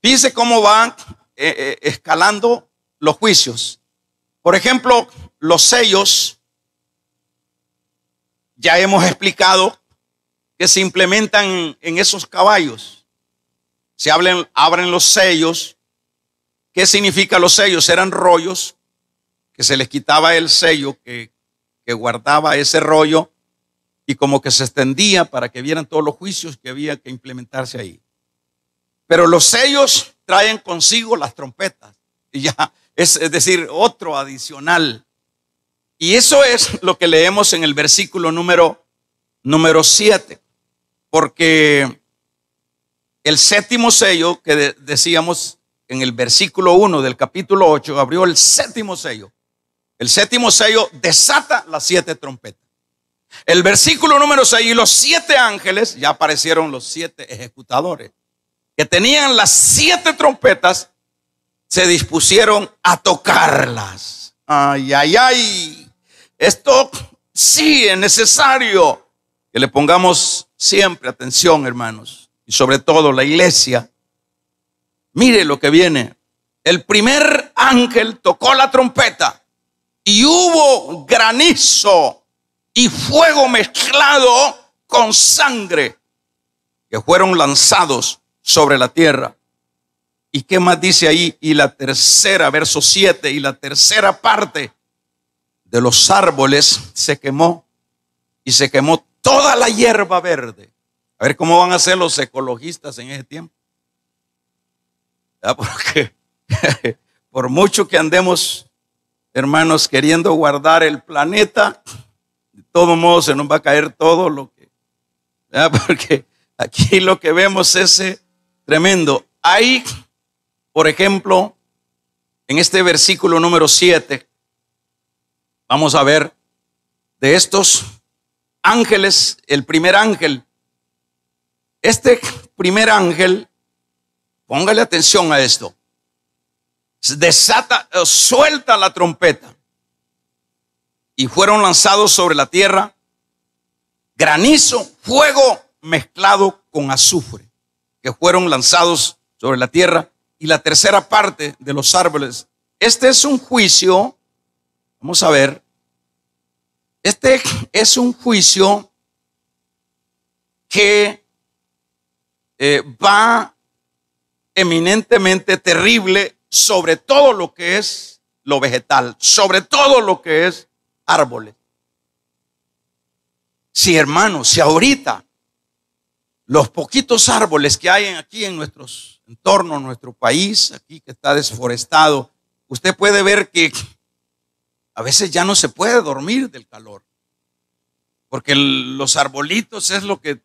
dice cómo van escalando los juicios. Por ejemplo, los sellos, ya hemos explicado que se implementan en esos caballos. Se abren los sellos. ¿Qué significa los sellos? Eran rollos que se les quitaba el sello que guardaba ese rollo y como que se extendía para que vieran todos los juicios que había que implementarse ahí. Pero los sellos traen consigo las trompetas y ya es decir, otro adicional. Y eso es lo que leemos en el versículo número 7, porque el séptimo sello que decíamos en el versículo 1 del capítulo 8, abrió el séptimo sello. El séptimo sello desata las 7 trompetas. El versículo número 6, y los 7 ángeles, ya aparecieron los 7 ejecutadores, que tenían las 7 trompetas, se dispusieron a tocarlas. Ay, ay, ay. Esto sí es necesario que le pongamos siempre atención, hermanos, y sobre todo la iglesia. Mire lo que viene. El primer ángel tocó la trompeta y hubo granizo y fuego mezclado con sangre que fueron lanzados sobre la tierra. ¿Y qué más dice ahí? Y la tercera, verso 7, y la tercera parte de los árboles se quemó, y se quemó toda la hierba verde. A ver cómo van a ser los ecologistas en ese tiempo. Porque por mucho que andemos, hermanos, queriendo guardar el planeta, de todo modo se nos va a caer todo lo que, porque aquí lo que vemos es tremendo. Hay, por ejemplo, en este versículo número 7, vamos a ver de estos ángeles, el primer ángel. Este primer ángel, póngale atención a esto, suelta la trompeta y fueron lanzados sobre la tierra granizo, fuego mezclado con azufre, que fueron lanzados sobre la tierra, y la tercera parte de los árboles. Este es un juicio, vamos a ver, este es un juicio que va eminentemente terrible sobre todo lo que es lo vegetal, sobre todo lo que es árboles. Sí, hermanos, si ahorita los poquitos árboles que hay aquí en nuestros entornos, nuestro país, aquí que está desforestado, usted puede ver que a veces ya no se puede dormir del calor, porque los arbolitos es lo que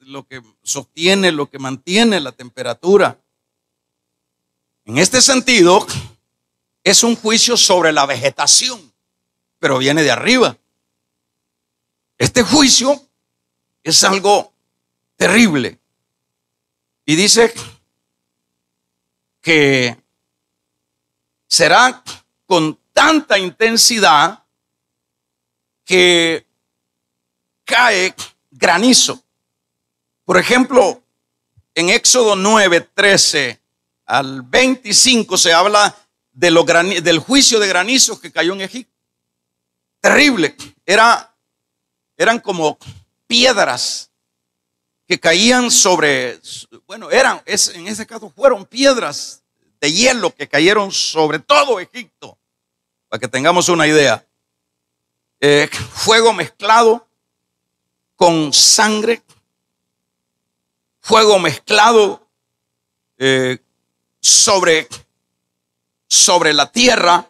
sostiene, lo que mantiene la temperatura. En este sentido, es un juicio sobre la vegetación, pero viene de arriba. Este juicio es algo terrible. Y dice que será con tanta intensidad que cae granizo. Por ejemplo, en Éxodo 9, 13 al 25 se habla de del juicio de granizo que cayó en Egipto. terrible. Eran como piedras que caían sobre, bueno, en ese caso fueron piedras de hielo que cayeron sobre todo Egipto, para que tengamos una idea. Fuego mezclado con sangre, fuego mezclado sobre la tierra.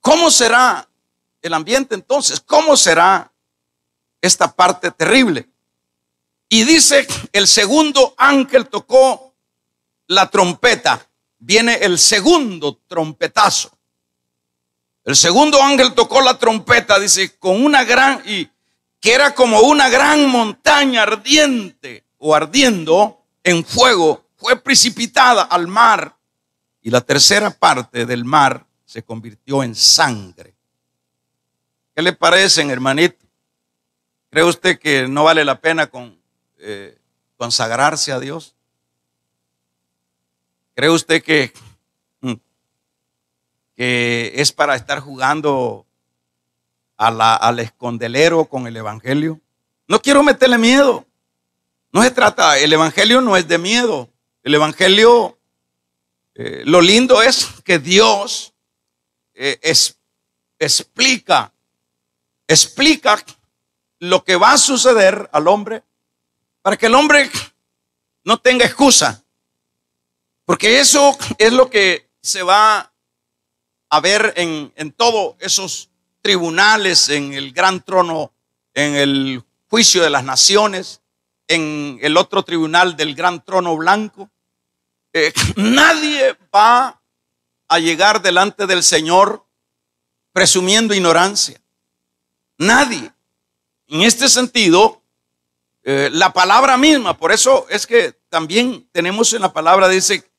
¿Cómo será el ambiente entonces? ¿Cómo será esta parte terrible? Y dice, el segundo ángel tocó la trompeta. Viene el segundo trompetazo. El segundo ángel tocó la trompeta, dice, con una gran, y que era como una gran montaña ardiente o ardiendo en fuego, fue precipitada al mar, y la tercera parte del mar se convirtió en sangre. ¿Qué le parecen, hermanito? ¿Cree usted que no vale la pena consagrarse a Dios? ¿Cree usted que es para estar jugando al escondelero con el evangelio? No quiero meterle miedo. No se trata, el evangelio no es de miedo. El evangelio, lo lindo es que Dios explica lo que va a suceder al hombre para que el hombre no tenga excusa. Porque eso es lo que se va a ver en todos esos tribunales, en el gran trono, en el juicio de las naciones, en el otro tribunal del gran trono blanco. Nadie va a llegar delante del Señor presumiendo ignorancia. Nadie. En este sentido, la palabra misma, por eso es que también tenemos en la palabra, dice,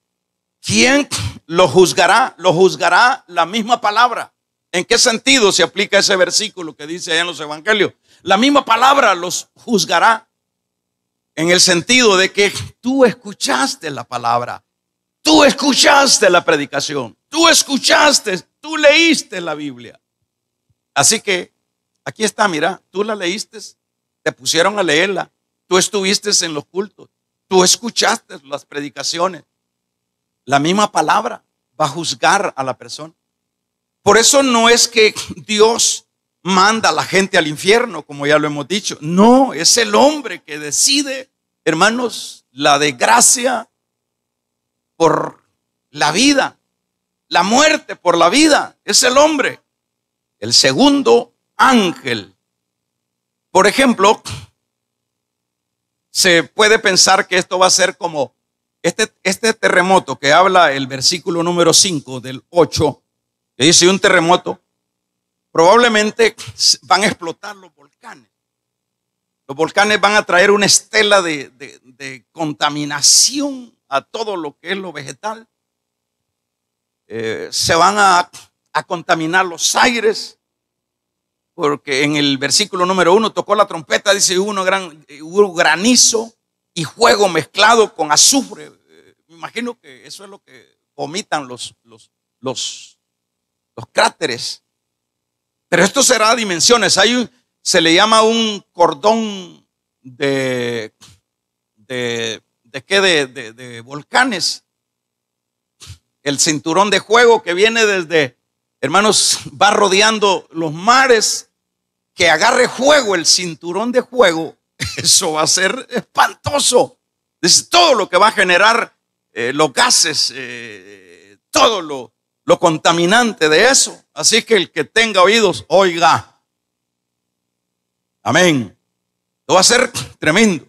¿quién lo juzgará? Lo juzgará la misma palabra. ¿En qué sentido se aplica ese versículo que dice allá en los evangelios? La misma palabra los juzgará. En el sentido de que tú escuchaste la palabra, tú escuchaste la predicación, tú leíste la Biblia. Así que aquí está, mira, tú la leíste, te pusieron a leerla, tú estuviste en los cultos, tú escuchaste las predicaciones. La misma palabra va a juzgar a la persona. Por eso no es que Dios manda a la gente al infierno, como ya lo hemos dicho. No, es el hombre que decide, hermanos, la desgracia por la vida, la muerte por la vida. Es el hombre. El segundo ángel. Por ejemplo, se puede pensar que esto va a ser como este terremoto que habla el versículo número 5 del 8, que dice un terremoto. Probablemente van a explotar los volcanes. Los volcanes van a traer una estela de contaminación a todo lo que es lo vegetal. Se van a contaminar los aires, porque en el versículo número 1 tocó la trompeta, dice hubo granizo y fuego mezclado con azufre. Me imagino que eso es lo que vomitan los cráteres. Pero esto será a dimensiones. Se le llama un cordón de volcanes. El cinturón de fuego que viene desde, hermanos, va rodeando los mares. Que agarre fuego el cinturón de fuego, eso va a ser espantoso. Es todo lo que va a generar los gases, todo lo contaminante de eso. Así que el que tenga oídos, oiga. Amén. Esto va a ser tremendo.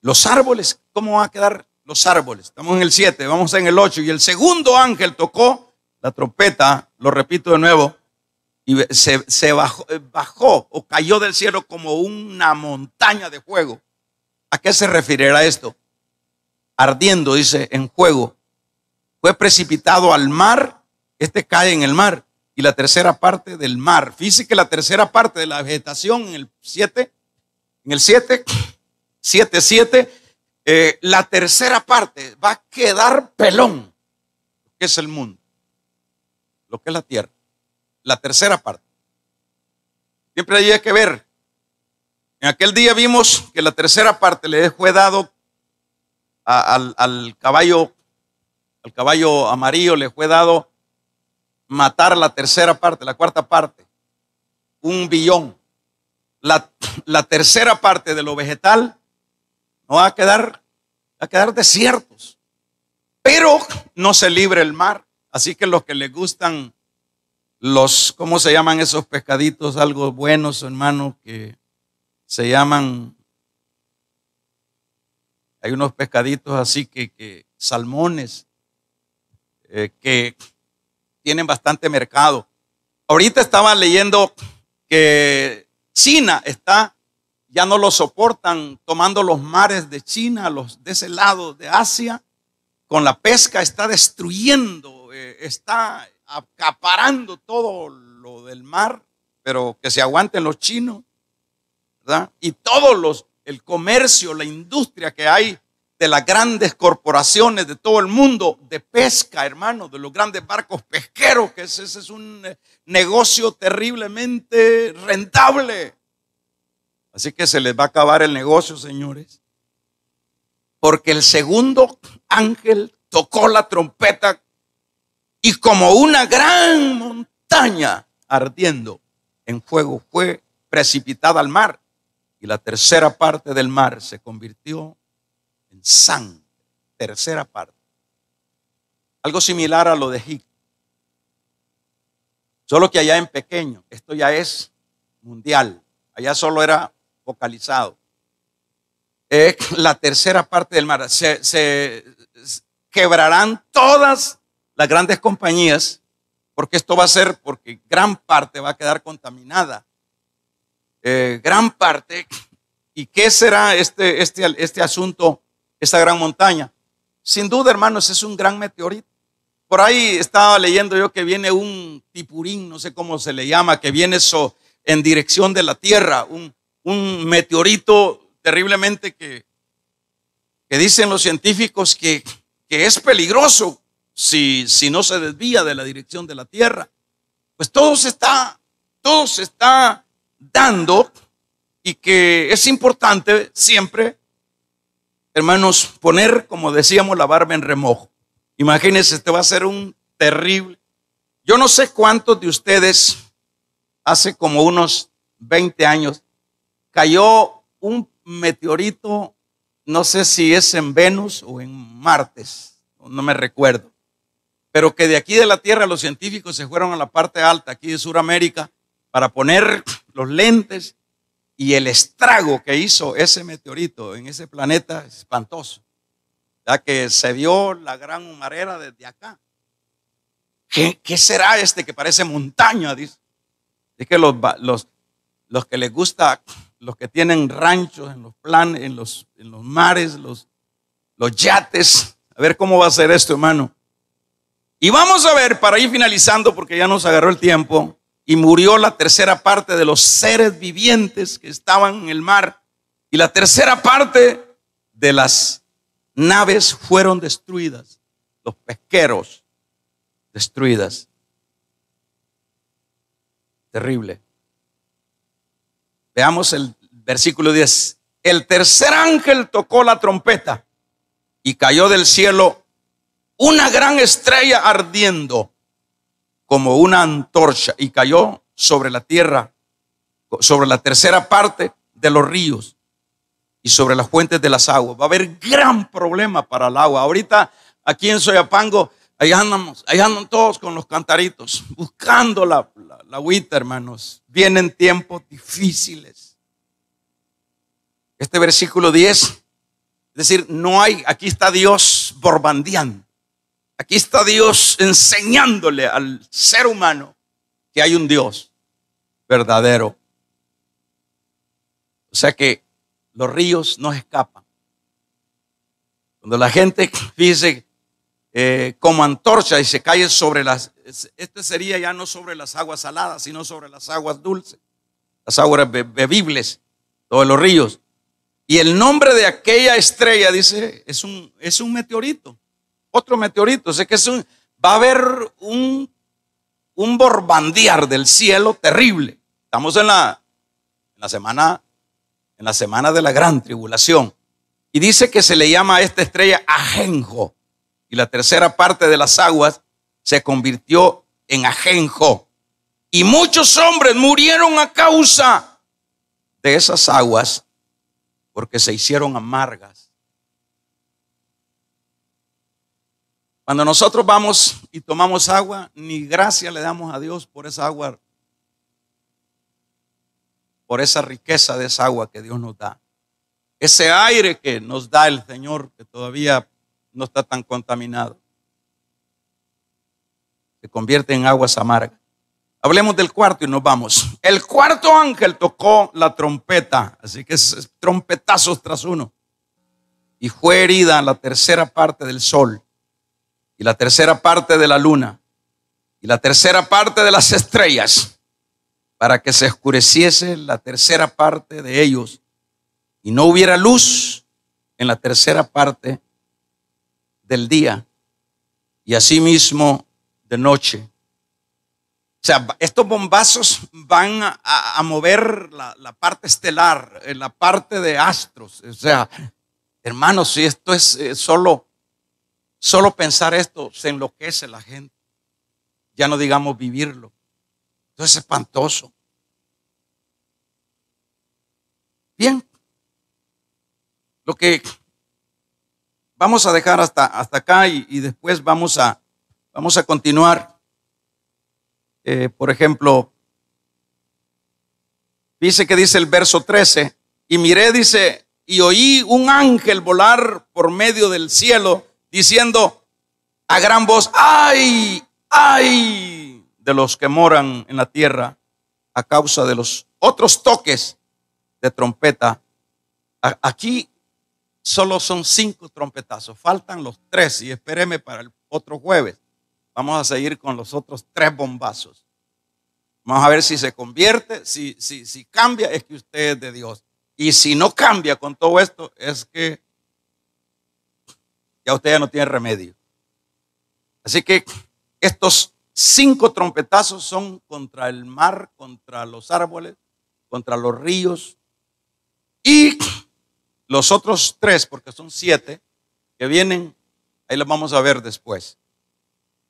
Los árboles, ¿cómo van a quedar los árboles? Estamos en el 7, vamos en el 8. Y el segundo ángel tocó la trompeta, lo repito de nuevo, y se bajó o cayó del cielo como una montaña de fuego. ¿A qué se referirá esto? Ardiendo, dice, en fuego. Fue precipitado al mar. Este cae en el mar. Y la tercera parte del mar. Fíjese que la tercera parte de la vegetación en el 7, la tercera parte va a quedar pelón. ¿Qué es el mundo? Lo que es la tierra. La tercera parte. Siempre hay que ver. En aquel día vimos que la tercera parte le fue dado al caballo amarillo, le fue dado matar la tercera parte, la cuarta parte, 1 billón. La tercera parte de lo vegetal no va a quedar desiertos, pero no se libre el mar. Así que los que les gustan ¿cómo se llaman esos pescaditos? Algo buenos, hermano, que se llaman, hay unos pescaditos así que salmones, que tienen bastante mercado. Ahorita estaba leyendo que China ya no lo soportan, tomando los mares de China, los de ese lado de Asia, con la pesca está destruyendo, está acaparando todo lo del mar, pero que se aguanten los chinos, ¿verdad? Y el comercio, la industria que hay de las grandes corporaciones de todo el mundo de pesca, hermano, de los grandes barcos pesqueros, que ese es un negocio terriblemente rentable. Así que se les va a acabar el negocio, señores, porque el segundo ángel tocó la trompeta y como una gran montaña ardiendo en fuego fue precipitada al mar, y la tercera parte del mar se convirtió en sangre. Tercera parte. Algo similar a lo de Egipto, solo que allá en pequeño. Esto ya es mundial. Allá solo era focalizado. La tercera parte del mar. Se quebrarán todas las grandes compañías, porque esto va a ser, porque gran parte va a quedar contaminada. Gran parte. ¿Y qué será este asunto, esta gran montaña? Sin duda, hermanos, es un gran meteorito. Por ahí estaba leyendo yo que viene un tipurín, no sé cómo se le llama, que viene en dirección de la Tierra, un meteorito terriblemente que dicen los científicos que es peligroso si no se desvía de la dirección de la Tierra. Pues todo se está dando, y que es importante siempre, hermanos, poner, como decíamos, la barba en remojo. Imagínense, este va a ser un terrible. Yo no sé cuántos de ustedes, hace como unos 20 años, cayó un meteorito, no sé si es en Venus o en Martes, no me recuerdo, pero que de aquí de la Tierra los científicos se fueron a la parte alta, aquí de Sudamérica, para poner los lentes, y el estrago que hizo ese meteorito en ese planeta es espantoso, ya que se vio la gran humareda desde acá. ¿Qué será que parece montaña? Dice. Es que los que les gusta, los que tienen ranchos en los mares, los yates, a ver cómo va a ser esto, hermano. Y vamos a ver, para ir finalizando, porque ya nos agarró el tiempo. Y murió la tercera parte de los seres vivientes que estaban en el mar, y la tercera parte de las naves fueron destruidas, los pesqueros destruidas. Terrible. Veamos el versículo 10. El tercer ángel tocó la trompeta y cayó del cielo una gran estrella ardiendo como una antorcha, y cayó sobre la tierra, sobre la tercera parte de los ríos y sobre las fuentes de las aguas. Va a haber gran problema para el agua. Ahorita aquí en Soyapango, ahí andan todos con los cantaritos buscando la agüita, hermanos. Vienen tiempos difíciles. Este versículo 10, es decir, aquí está Dios borbandeando. Aquí está Dios enseñándole al ser humano que hay un Dios verdadero. O sea que los ríos no escapan. Cuando la gente, fíjese, como antorcha y se cae sobre este sería ya no sobre las aguas saladas, sino sobre las aguas dulces, las aguas bebibles, todos los ríos. Y el nombre de aquella estrella, dice, es un meteorito. Otro meteorito, o sea que va a haber un borbandear del cielo terrible. Estamos en la en la semana de la gran tribulación. Y dice que se le llama a esta estrella ajenjo. Y la tercera parte de las aguas se convirtió en ajenjo. Y muchos hombres murieron a causa de esas aguas porque se hicieron amargas. Cuando nosotros vamos y tomamos agua, ni gracias le damos a Dios por esa agua, por esa riqueza de esa agua que Dios nos da. Ese aire que nos da el Señor, que todavía no está tan contaminado, se convierte en aguas amargas. Hablemos del cuarto y nos vamos. El cuarto ángel tocó la trompeta, así que es trompetazos tras uno. Y fue herida la tercera parte del sol, y la tercera parte de la luna, y la tercera parte de las estrellas, para que se oscureciese la tercera parte de ellos, y no hubiera luz en la tercera parte del día, y asimismo de noche. O sea, estos bombazos van a mover la parte estelar, la parte de astros. O sea, hermanos, si esto es solo pensar esto, se enloquece la gente. Ya no digamos vivirlo. Entonces es espantoso. Bien. Lo que vamos a dejar hasta acá y después vamos a continuar. Por ejemplo, dice el verso 13, y miré, dice, y oí un ángel volar por medio del cielo, diciendo a gran voz, ¡ay! ¡Ay! De los que moran en la tierra a causa de los otros toques de trompeta. Aquí solo son 5 trompetazos, faltan los 3 y espéreme para el otro jueves. Vamos a seguir con los otros 3 bombazos. Vamos a ver si se convierte, si cambia, es que usted es de Dios. Y si no cambia con todo esto, es que ya usted ya no tiene remedio. Así que estos 5 trompetazos son contra el mar, contra los árboles, contra los ríos. Y los otros 3, porque son 7, que vienen, ahí los vamos a ver después.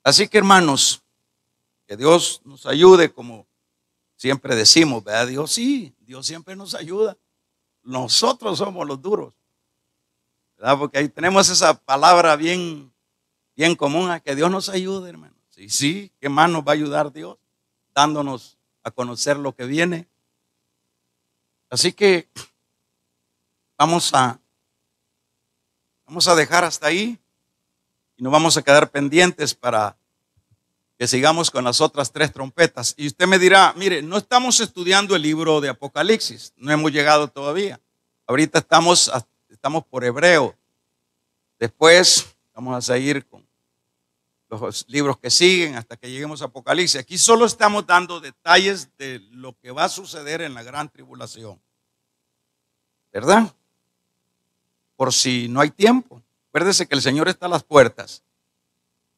Así que, hermanos, que Dios nos ayude, como siempre decimos, ¿verdad? Dios siempre nos ayuda. Nosotros somos los duros, ¿verdad? Porque ahí tenemos esa palabra bien común, a que Dios nos ayude, hermanos. Sí, ¿qué más nos va a ayudar Dios? Dándonos a conocer lo que viene. Así que vamos a dejar hasta ahí. Y nos vamos a quedar pendientes para que sigamos con las otras 3 trompetas. Y usted me dirá, mire, no estamos estudiando el libro de Apocalipsis, no hemos llegado todavía. Ahorita estamos por Hebreo. Después vamos a seguir con los libros que siguen hasta que lleguemos a Apocalipsis. Aquí solo estamos dando detalles de lo que va a suceder en la gran tribulación, ¿verdad? Por si no hay tiempo. Acuérdese que el Señor está a las puertas.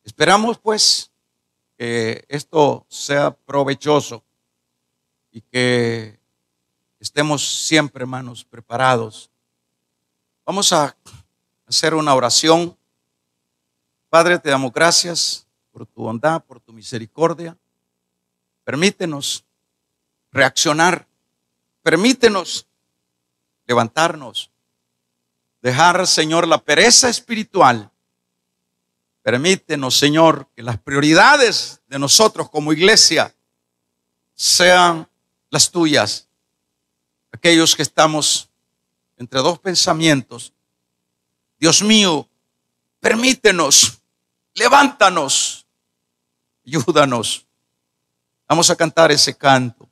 Esperamos pues que esto sea provechoso y que estemos siempre, hermanos, preparados. Vamos a hacer una oración. Padre, te damos gracias por tu bondad, por tu misericordia. Permítenos reaccionar. Permítenos levantarnos. Dejar, Señor, la pereza espiritual. Permítenos, Señor, que las prioridades de nosotros como iglesia sean las tuyas. Aquellos que estamos entre 2 pensamientos. Dios mío, permítenos, levántanos, ayúdanos. Vamos a cantar ese canto.